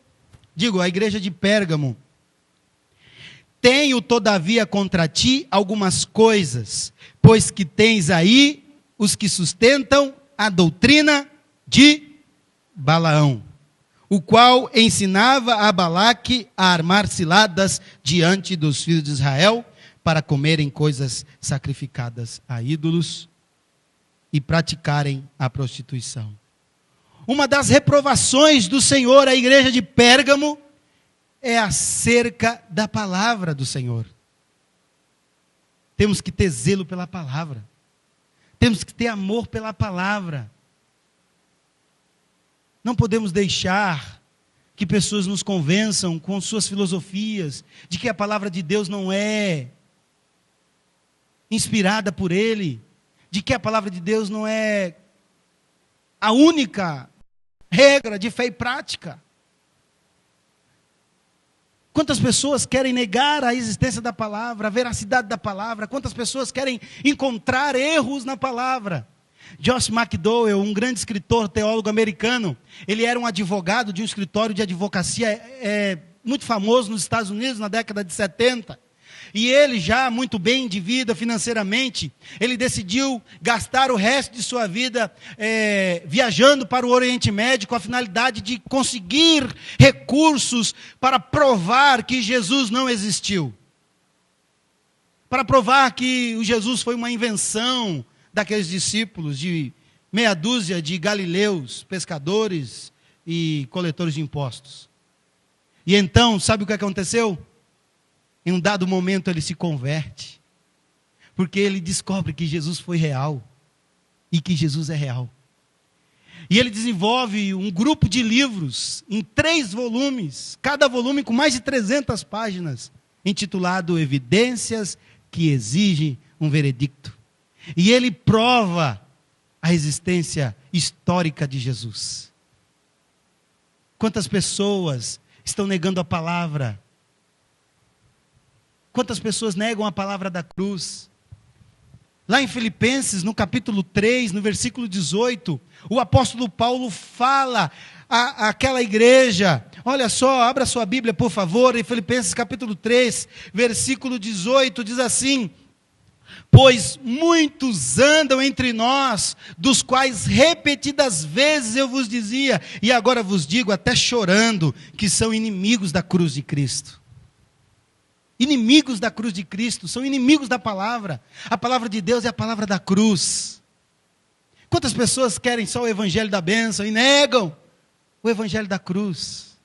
Digo, a igreja de Pérgamo. Tenho todavia contra ti algumas coisas, pois que tens aí os que sustentam a doutrina de Balaão, o qual ensinava a Balaque a armar ciladas diante dos filhos de Israel, para comerem coisas sacrificadas a ídolos e praticarem a prostituição. Uma das reprovações do Senhor à igreja de Pérgamo é acerca da palavra do Senhor. Temos que ter zelo pela palavra. Temos que ter amor pela palavra. Não podemos deixar que pessoas nos convençam com suas filosofias de que a palavra de Deus não é inspirada por Ele, de que a palavra de Deus não é a única regra de fé e prática. Quantas pessoas querem negar a existência da palavra, a veracidade da palavra? Quantas pessoas querem encontrar erros na palavra? Josh McDowell, um grande escritor, teólogo americano, ele era um advogado de um escritório de advocacia muito famoso nos Estados Unidos na década de 70. E ele, já muito bem de vida financeiramente, ele decidiu gastar o resto de sua vida viajando para o Oriente Médio com a finalidade de conseguir recursos para provar que Jesus não existiu. Para provar que o Jesus foi uma invenção daqueles discípulos, de meia dúzia de galileus, pescadores e coletores de impostos. E então, sabe o que aconteceu? Em um dado momento ele se converte, porque ele descobre que Jesus foi real, e que Jesus é real. E ele desenvolve um grupo de livros, em 3 volumes, cada volume com mais de 300 páginas, intitulado Evidências que Exigem um Veredicto. E ele prova a existência histórica de Jesus. Quantas pessoas estão negando a palavra? Quantas pessoas negam a palavra da cruz? Lá em Filipenses, no capítulo 3, no versículo 18, o apóstolo Paulo fala àquela igreja. Olha só, abra sua Bíblia, por favor, em Filipenses capítulo 3, versículo 18, diz assim: pois muitos andam entre nós, dos quais repetidas vezes eu vos dizia, e agora vos digo até chorando, que são inimigos da cruz de Cristo. Inimigos da cruz de Cristo, são inimigos da palavra. A palavra de Deus é a palavra da cruz. Quantas pessoas querem só o evangelho da bênção e negam o evangelho da cruz?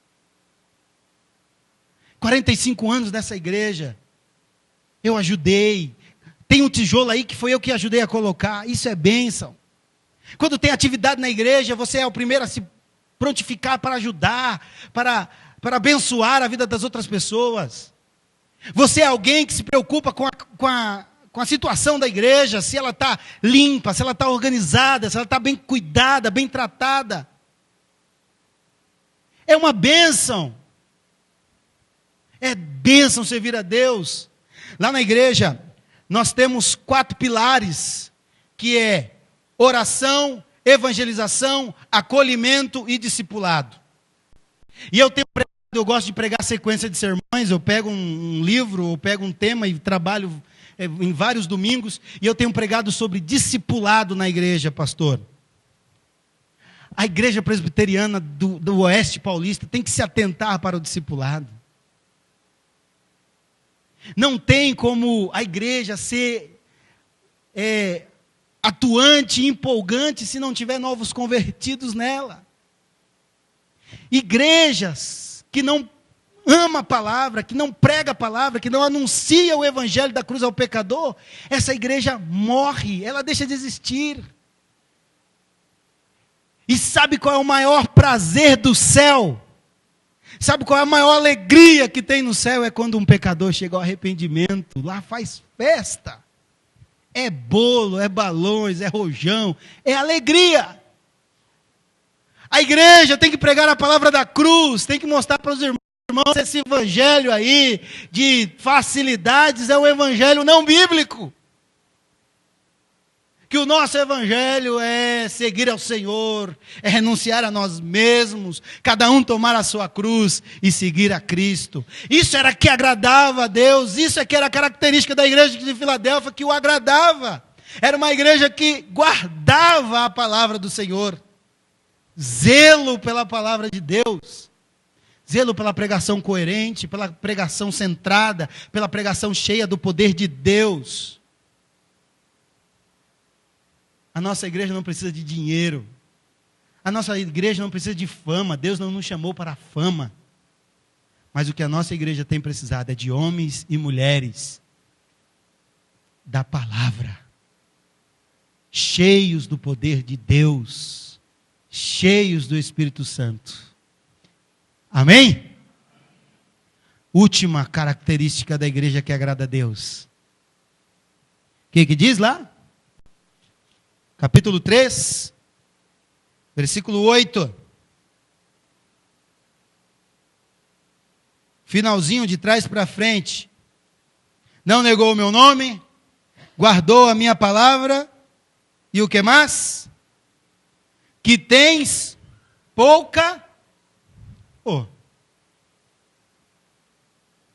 45 anos nessa igreja, eu ajudei. Tem um tijolo aí que foi eu que ajudei a colocar, isso é bênção. Quando tem atividade na igreja, você é o primeiro a se prontificar para ajudar, para abençoar a vida das outras pessoas. Você é alguém que se preocupa com a situação da igreja, se ela está limpa, se ela está organizada, se ela está bem cuidada, bem tratada. É uma bênção. É bênção servir a Deus. Lá na igreja, nós temos 4 pilares, que é oração, evangelização, acolhimento e discipulado. E eu gosto de pregar sequência de sermões, eu pego um livro, eu pego um tema e trabalho em vários domingos, e eu tenho pregado sobre discipulado na igreja, pastor. A igreja presbiteriana do Oeste Paulista tem que se atentar para o discipulado. Não tem como a igreja ser atuante, empolgante, se não tiver novos convertidos nela. Igrejas que não ama a palavra, que não prega a palavra, que não anuncia o evangelho da cruz ao pecador, essa igreja morre, ela deixa de existir. E sabe qual é o maior prazer do céu? Sabe qual é a maior alegria que tem no céu? É quando um pecador chega ao arrependimento, lá faz festa. É bolo, é balões, é rojão, é alegria. A igreja tem que pregar a palavra da cruz, tem que mostrar para os irmãos, esse evangelho aí de facilidades é um evangelho não bíblico. Que o nosso evangelho é seguir ao Senhor, é renunciar a nós mesmos, cada um tomar a sua cruz e seguir a Cristo. Isso era que agradava a Deus, isso é que era a característica da igreja de Filadélfia, que o agradava. Era uma igreja que guardava a palavra do Senhor. Zelo pela palavra de Deus, zelo pela pregação coerente, pela pregação centrada, pela pregação cheia do poder de Deus. A nossa igreja não precisa de dinheiro, a nossa igreja não precisa de fama, Deus não nos chamou para a fama, mas o que a nossa igreja tem precisado é de homens e mulheres da palavra, cheios do poder de Deus, cheios do Espírito Santo. Amém? Última característica da igreja que agrada a Deus. O que diz lá? Capítulo 3, versículo 8. finalzinho de trás para frente. Não negou o meu nome, guardou a minha palavra, e o que mais? Que tens pouca.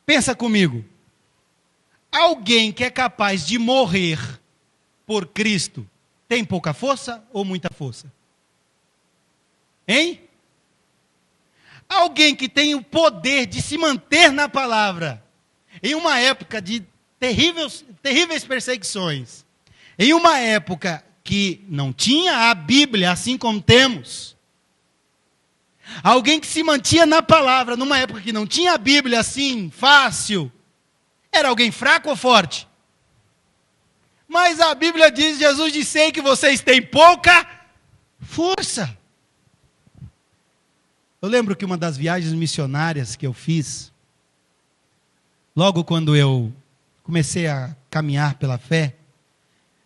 Pensa comigo. Alguém que é capaz de morrer por Cristo, tem pouca força ou muita força? Hein? Alguém que tem o poder de se manter na palavra, em uma época de terríveis perseguições, em uma época que não tinha a Bíblia, assim como temos. Alguém que se mantinha na palavra, numa época que não tinha a Bíblia assim, fácil. Era alguém fraco ou forte? Mas a Bíblia diz, Jesus disse: sei que vocês têm pouca força. Eu lembro que uma das viagens missionárias que eu fiz, logo quando eu comecei a caminhar pela fé,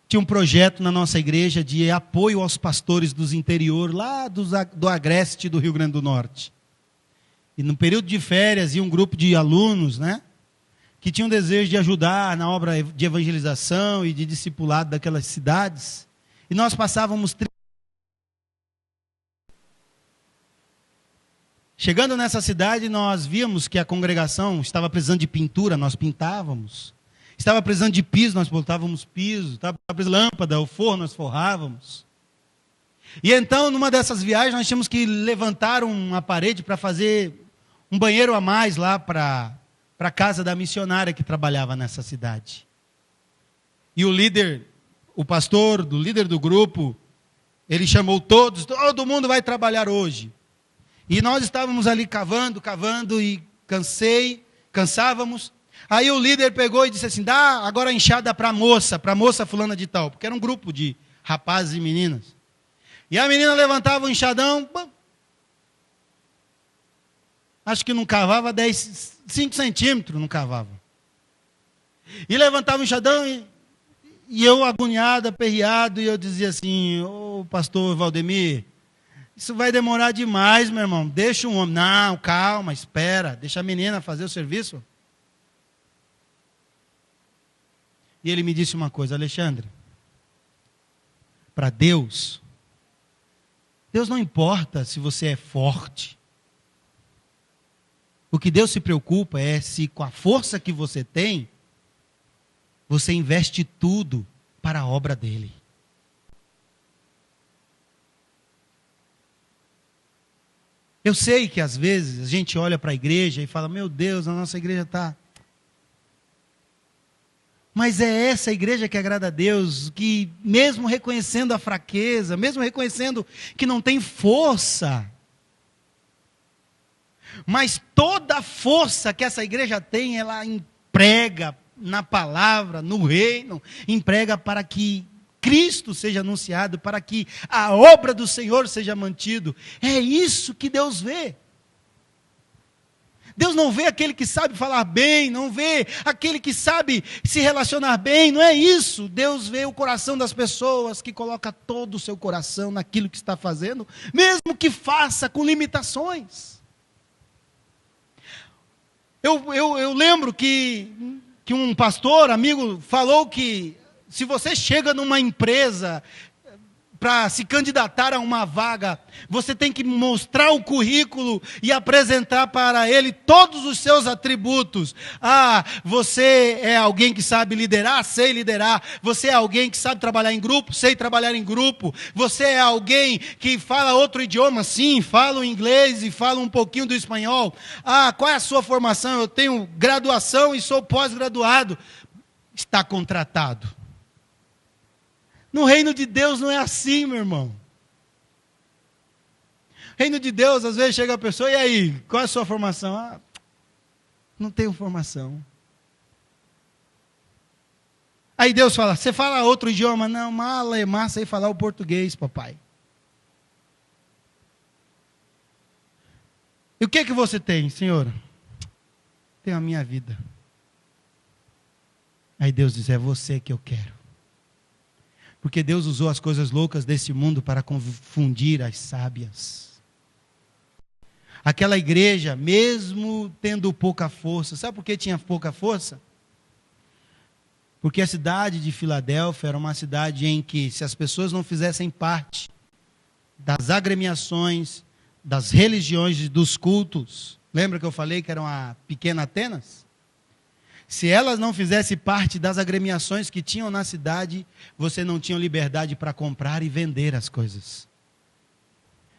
tinha um projeto na nossa igreja de apoio aos pastores dos interior, lá do Agreste do Rio Grande do Norte. E no período de férias, ia um grupo de alunos, que tinham desejo de ajudar na obra de evangelização e de discipulado daquelas cidades. E nós passávamos... Chegando nessa cidade, nós víamos que a congregação estava precisando de pintura, nós pintávamos. Estava precisando de piso, nós botávamos piso. Estava precisando de lâmpada, o forno, nós forrávamos. E então, numa dessas viagens, nós tínhamos que levantar uma parede para fazer um banheiro a mais lá para a casa da missionária que trabalhava nessa cidade. E o líder, o pastor, o líder do grupo, ele chamou todos, todo mundo vai trabalhar hoje. E nós estávamos ali cavando e cansávamos. Aí o líder pegou e disse assim: dá agora a enxada para a moça fulana de tal, porque era um grupo de rapazes e meninas. E a menina levantava o enxadão, acho que não cavava 5 centímetros, não cavava. E levantava o enxadão e eu agoniado, aperreado, e eu dizia assim: ô pastor Valdemir, isso vai demorar demais, meu irmão, deixa um homem. Não, calma, espera, deixa a menina fazer o serviço. E ele me disse uma coisa: Alexandre, para Deus não importa se você é forte. O que Deus se preocupa é se com a força que você tem, você investe tudo para a obra dele. Eu sei que às vezes a gente olha para a igreja e fala: meu Deus, a nossa igreja está... Mas é essa igreja que agrada a Deus, que mesmo reconhecendo a fraqueza, mesmo reconhecendo que não tem força, mas toda a força que essa igreja tem, ela emprega na palavra, no reino, emprega para que Cristo seja anunciado, para que a obra do Senhor seja mantido. É isso que Deus vê. Deus não vê aquele que sabe falar bem, não vê aquele que sabe se relacionar bem, não é isso. Deus vê o coração das pessoas, que coloca todo o seu coração naquilo que está fazendo, mesmo que faça com limitações. Eu lembro que um pastor, amigo, falou que se você chega numa empresa para se candidatar a uma vaga, você tem que mostrar o currículo e apresentar para ele todos os seus atributos. Você é alguém que sabe liderar? Sei liderar. Você é alguém que sabe trabalhar em grupo? Sei trabalhar em grupo. Você é alguém que fala outro idioma? Sim, falo inglês e falo um pouquinho do espanhol. Qual é a sua formação? Eu tenho graduação e sou pós-graduado. Está contratado. No reino de Deus não é assim, meu irmão. Reino de Deus, às vezes chega a pessoa: e aí, qual é a sua formação? Não tenho formação. Aí Deus fala: você fala outro idioma? Não, alemã, sei falar o português, papai. E o que você tem, Senhor? Tenho a minha vida. Aí Deus diz: é você que eu quero. Porque Deus usou as coisas loucas desse mundo para confundir as sábias. Aquela igreja, mesmo tendo pouca força, sabe por que tinha pouca força? Porque a cidade de Filadélfia era uma cidade em que, se as pessoas não fizessem parte das agremiações, das religiões, dos cultos, lembra que eu falei que era uma pequena Atenas? Se elas não fizessem parte das agremiações que tinham na cidade, você não tinha liberdade para comprar e vender as coisas.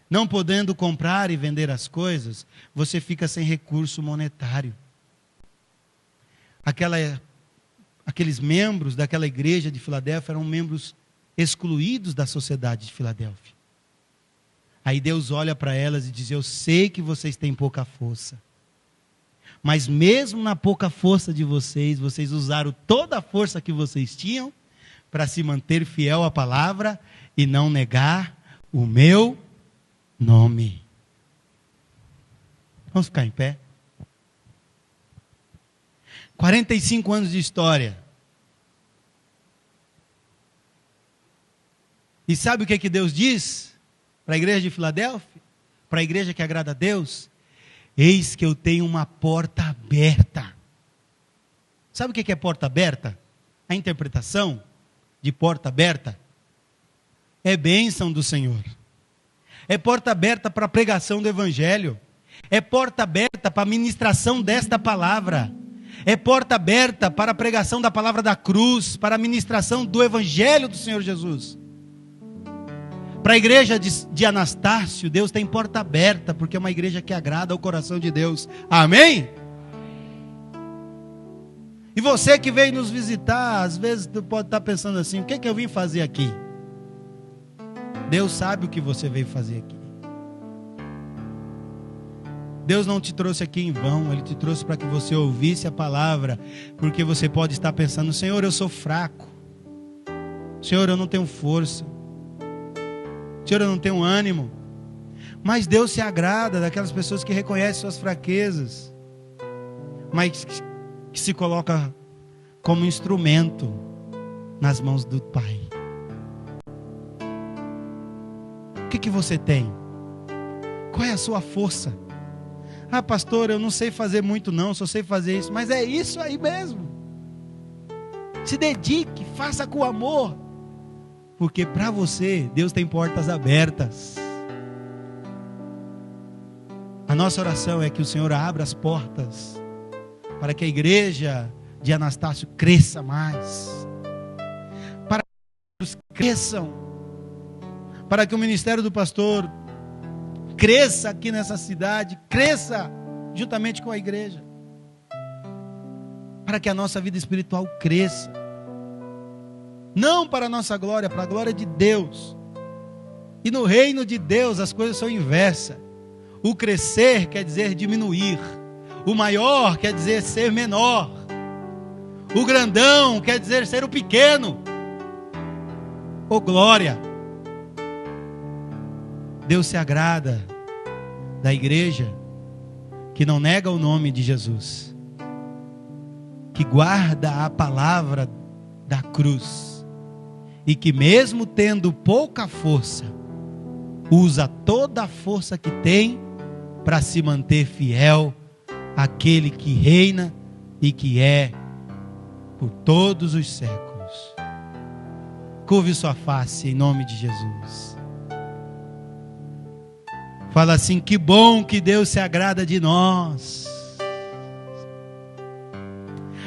Não podendo comprar e vender as coisas, você fica sem recurso monetário. Aqueles membros daquela igreja de Filadélfia eram membros excluídos da sociedade de Filadélfia. Aí Deus olha para elas e diz: eu sei que vocês têm pouca força, mas mesmo na pouca força de vocês, vocês usaram toda a força que vocês tinham para se manter fiel à palavra e não negar o meu nome. Vamos ficar em pé. 45 anos de história. E sabe o que Deus diz para a igreja de Filadélfia? Para a igreja que agrada a Deus? Eis que eu tenho uma porta aberta. Sabe o que é porta aberta? A interpretação de porta aberta é bênção do Senhor. É porta aberta para a pregação do Evangelho. É porta aberta para a ministração desta palavra. É porta aberta para a pregação da palavra da cruz, para a ministração do Evangelho do Senhor Jesus. Para a igreja de Anastácio, Deus tem porta aberta, porque é uma igreja que agrada ao coração de Deus. Amém? E você que veio nos visitar, às vezes tu pode estar pensando assim: o que é que eu vim fazer aqui? Deus sabe o que você veio fazer aqui. Deus não te trouxe aqui em vão, Ele te trouxe para que você ouvisse a palavra, porque você pode estar pensando: Senhor, eu sou fraco, Senhor, eu não tenho força, Senhor, eu não tenho ânimo. Mas Deus se agrada daquelas pessoas que reconhecem suas fraquezas, mas que se coloca como instrumento nas mãos do Pai. O que você tem? Qual é a sua força? Ah, pastor, eu não sei fazer muito não, só sei fazer isso. Mas é isso aí mesmo. Se dedique, faça com amor. Porque para você, Deus tem portas abertas. A nossa oração é que o Senhor abra as portas para que a igreja de Anastácio cresça mais. Para que os cresçam. Para que o ministério do pastor cresça aqui nessa cidade, cresça juntamente com a igreja, para que a nossa vida espiritual cresça, não para a nossa glória, para a glória de Deus. E no reino de Deus as coisas são inversas. O crescer quer dizer diminuir, o maior quer dizer ser menor, o grandão quer dizer ser o pequeno. Oh glória! Deus se agrada da igreja que não nega o nome de Jesus, que guarda a palavra da cruz e que mesmo tendo pouca força, usa toda a força que tem para se manter fiel àquele que reina e que é por todos os séculos. Curve sua face em nome de Jesus. Fala assim: que bom que Deus se agrada de nós.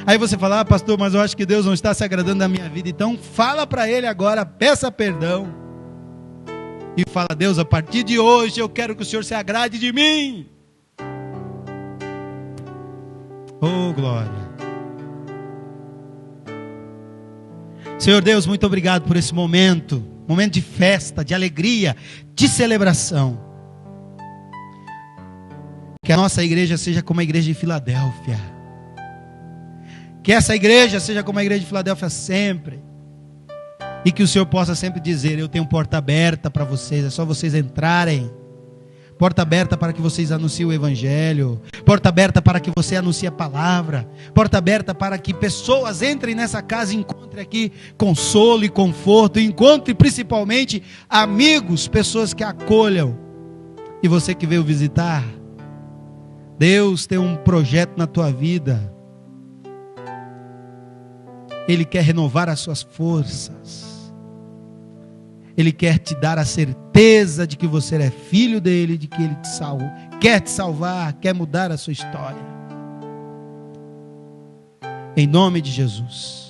Aí você fala: ah, pastor, mas eu acho que Deus não está se agradando da minha vida. Então fala para Ele agora, peça perdão. E fala: Deus, a partir de hoje eu quero que o Senhor se agrade de mim. Oh glória. Senhor Deus, muito obrigado por esse momento de festa, de alegria, de celebração. Que a nossa igreja seja como a igreja de Filadélfia. Que essa igreja seja como a igreja de Filadélfia sempre. E que o Senhor possa sempre dizer: eu tenho porta aberta para vocês, é só vocês entrarem. Porta aberta para que vocês anunciem o Evangelho. Porta aberta para que você anuncie a palavra. Porta aberta para que pessoas entrem nessa casa e encontrem aqui consolo e conforto. E encontre principalmente amigos, pessoas que acolham. E você que veio visitar, Deus tem um projeto na tua vida. Ele quer renovar as suas forças. Ele quer te dar a certeza de que você é filho dele, de que ele te salva, quer te salvar, quer mudar a sua história. Em nome de Jesus.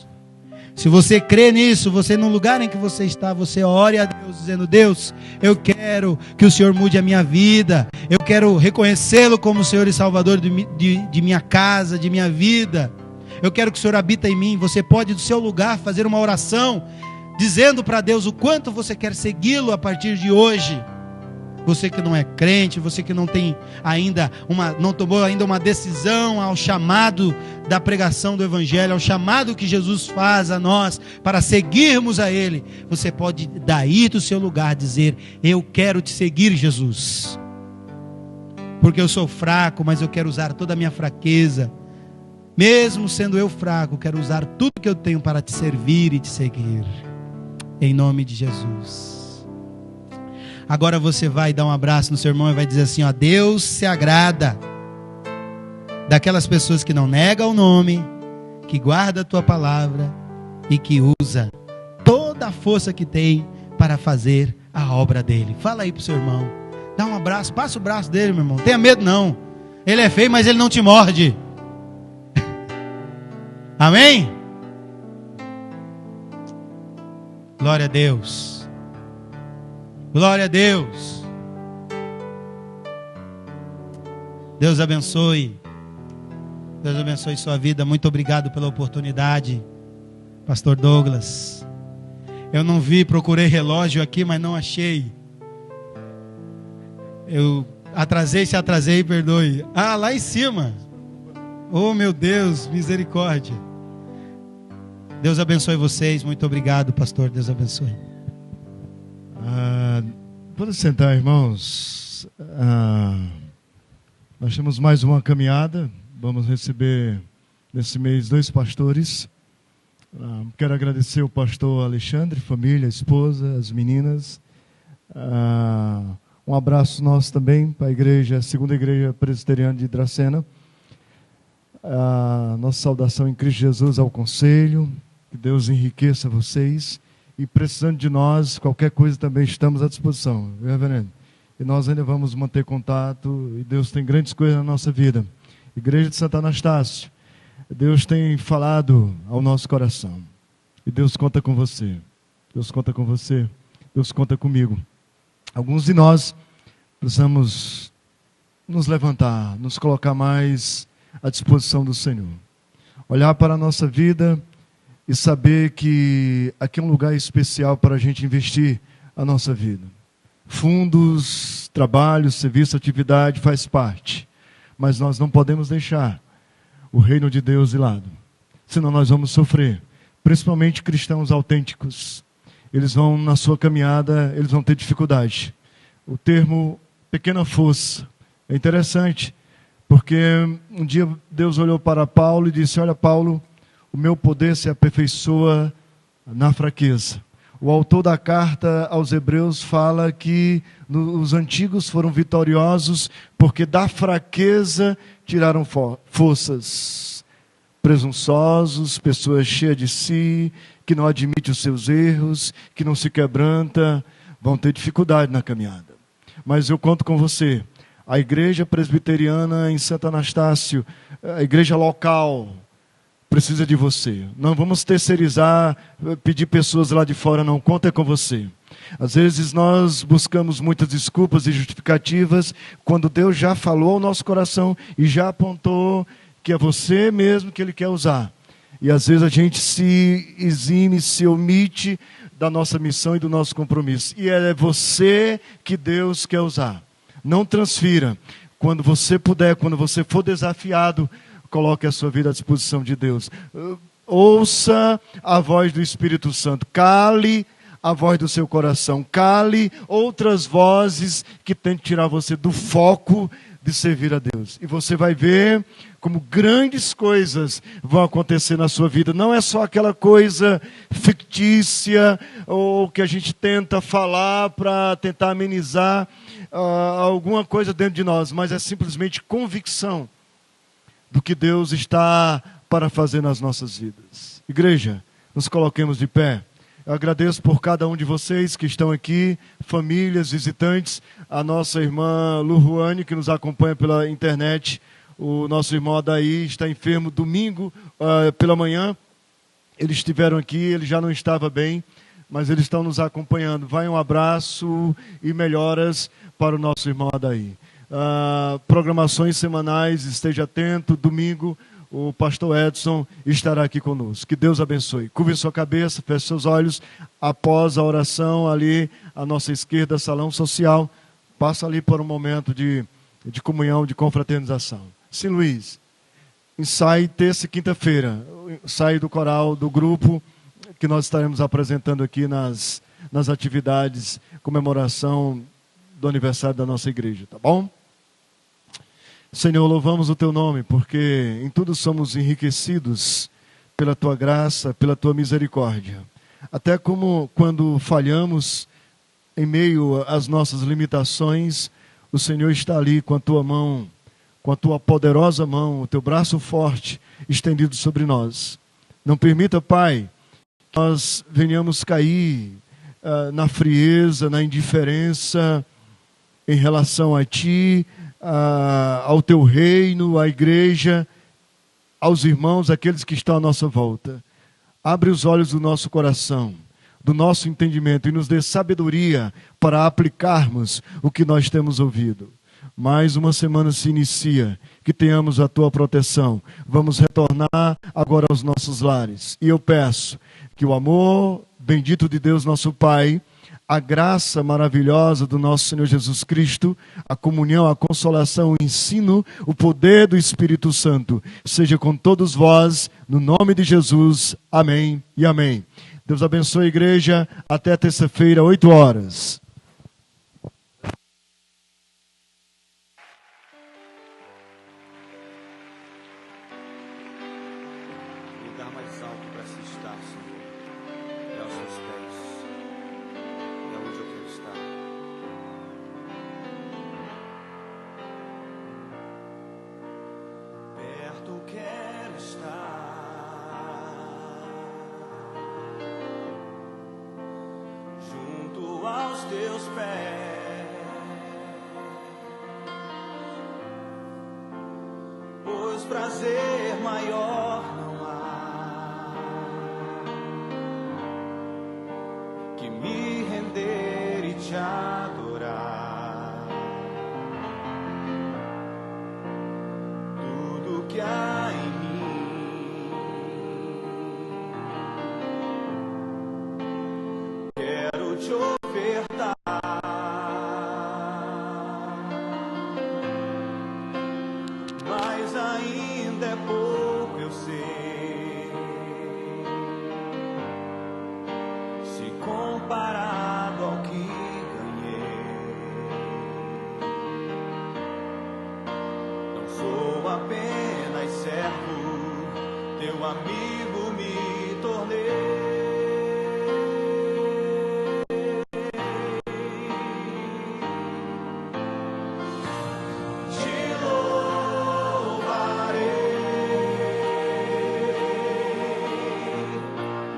Se você crê nisso, você no lugar em que você está, você ore a Deus dizendo: Deus, eu quero que o Senhor mude a minha vida. Eu quero reconhecê-lo como Senhor e Salvador de minha casa, de minha vida. Eu quero que o Senhor habita em mim. Você pode do seu lugar fazer uma oração dizendo para Deus o quanto você quer segui-lo a partir de hoje. Você que não é crente, você que não tem ainda não tomou ainda uma decisão ao chamado da pregação do Evangelho, ao chamado que Jesus faz a nós para seguirmos a Ele, você pode daí do seu lugar dizer: eu quero te seguir, Jesus, porque eu sou fraco, mas eu quero usar toda a minha fraqueza, mesmo sendo eu fraco, quero usar tudo que eu tenho para te servir e te seguir, em nome de Jesus. Agora você vai dar um abraço no seu irmão e vai dizer assim: ó, Deus se agrada daquelas pessoas que não negam o nome, que guarda a tua palavra e que usa toda a força que tem para fazer a obra dele. Fala aí pro seu irmão, dá um abraço, passa o braço dele, meu irmão, não tenha medo não, ele é feio, mas ele não te morde. Amém? Glória a Deus. Glória a Deus. Deus abençoe. Deus abençoe sua vida. Muito obrigado pela oportunidade, Pastor Douglas. Eu não vi, procurei relógio aqui, mas não achei. Eu atrasei, perdoe. Ah, lá em cima. Oh, meu Deus, misericórdia. Deus abençoe vocês. Muito obrigado, pastor. Deus abençoe. Pode sentar, irmãos. Nós temos mais uma caminhada. Vamos receber nesse mês 2 pastores. Quero agradecer o pastor Alexandre, família, esposa, as meninas. Um abraço nosso também para a igreja, a segunda igreja presbiteriana de Dracena. Nossa saudação em Cristo Jesus ao conselho. Que Deus enriqueça vocês. E precisando de nós, qualquer coisa também estamos à disposição, viu, reverendo? E nós ainda vamos manter contato, e Deus tem grandes coisas na nossa vida. Igreja de Santo Anastácio, Deus tem falado ao nosso coração. E Deus conta com você. Deus conta com você. Deus conta comigo. Alguns de nós precisamos nos levantar, nos colocar mais à disposição do Senhor. Olhar para a nossa vida e saber que aqui é um lugar especial para a gente investir a nossa vida. Fundos, trabalho, serviço, atividade faz parte. Mas nós não podemos deixar o reino de Deus de lado. Senão nós vamos sofrer. Principalmente cristãos autênticos. Eles vão, na sua caminhada, eles vão ter dificuldade. O termo pequena força é interessante. Porque um dia Deus olhou para Paulo e disse: olha, Paulo, o meu poder se aperfeiçoa na fraqueza. O autor da carta aos Hebreus fala que os antigos foram vitoriosos porque da fraqueza tiraram forças. Presunçosos, pessoas cheias de si, que não admitem os seus erros, que não se quebranta, vão ter dificuldade na caminhada. Mas eu conto com você. A igreja presbiteriana em Santo Anastácio, a igreja local, precisa de você. Não vamos terceirizar, pedir pessoas lá de fora, não. Conta com você. Às vezes nós buscamos muitas desculpas e justificativas, quando Deus já falou ao nosso coração e já apontou que é você mesmo que Ele quer usar. E às vezes a gente se exime, se omite da nossa missão e do nosso compromisso. E é você que Deus quer usar. Não transfira. Quando você puder, quando você for desafiado, coloque a sua vida à disposição de Deus. Ouça a voz do Espírito Santo. Cale a voz do seu coração. Cale outras vozes que tentam tirar você do foco de servir a Deus. E você vai ver como grandes coisas vão acontecer na sua vida. Não é só aquela coisa fictícia ou que a gente tenta falar para tentar amenizar. alguma coisa dentro de nós, mas é simplesmente convicção do que Deus está para fazer nas nossas vidas. Igreja, nos coloquemos de pé. Eu agradeço por cada um de vocês que estão aqui, famílias, visitantes, a nossa irmã Luruane, que nos acompanha pela internet, o nosso irmão Adaí está enfermo domingo pela manhã, eles estiveram aqui, ele já não estava bem, mas eles estão nos acompanhando. Vai um abraço e melhoras para o nosso irmão Adaí. Programações semanais, esteja atento, domingo o pastor Edson estará aqui conosco. Que Deus abençoe. Curve sua cabeça, feche seus olhos. Após a oração, ali à nossa esquerda, salão social. Passa ali por um momento de comunhão, de confraternização. Sim, Luiz. Ensaio terça e quinta-feira. Ensaio do coral, do grupo, que nós estaremos apresentando aqui nas atividades, comemoração do aniversário da nossa igreja. Tá bom? Senhor, louvamos o Teu nome, porque em tudo somos enriquecidos pela Tua graça, pela Tua misericórdia. Até como quando falhamos, em meio às nossas limitações, o Senhor está ali com a Tua mão, com a Tua poderosa mão, o Teu braço forte estendido sobre nós. Não permita, Pai, que nós venhamos cair na frieza, na indiferença em relação a Ti, ao Teu reino, à igreja, aos irmãos, aqueles que estão à nossa volta. Abre os olhos do nosso coração, do nosso entendimento e nos dê sabedoria para aplicarmos o que nós temos ouvido. Mais uma semana se inicia, que tenhamos a Tua proteção. Vamos retornar agora aos nossos lares. E eu peço que o amor bendito de Deus, nosso Pai, a graça maravilhosa do nosso Senhor Jesus Cristo, a comunhão, a consolação, o ensino, o poder do Espírito Santo, seja com todos vós, no nome de Jesus. Amém e amém. Deus abençoe a igreja. Até terça-feira, 8 horas. Lugar mais alto para se estar, Senhor, é aos teus pés. É onde eu quero estar. Perto quero estar, junto aos teus pés, pois prazer maior não há que me render e te adorar. Tudo que há em mim quero te ofertar, mas ainda é pouco, eu sei, se comparado ao que ganhei. Não sou apenas servo, teu amigo me tornei. Te louvarei,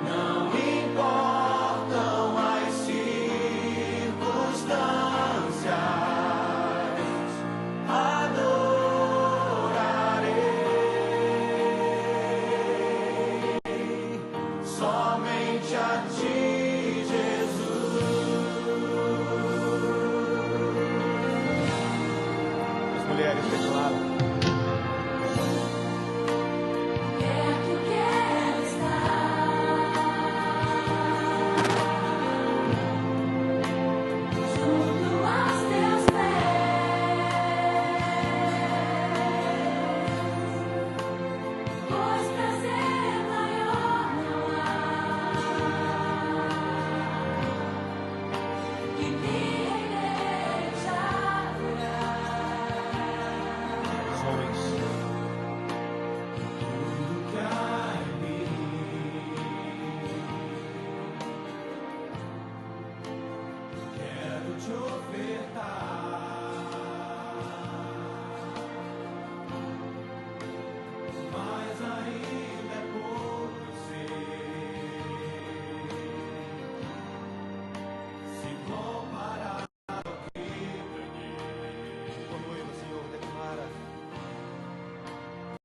não importam as circunstâncias, adorarei somente a ti, Jesus. As mulheres declaram.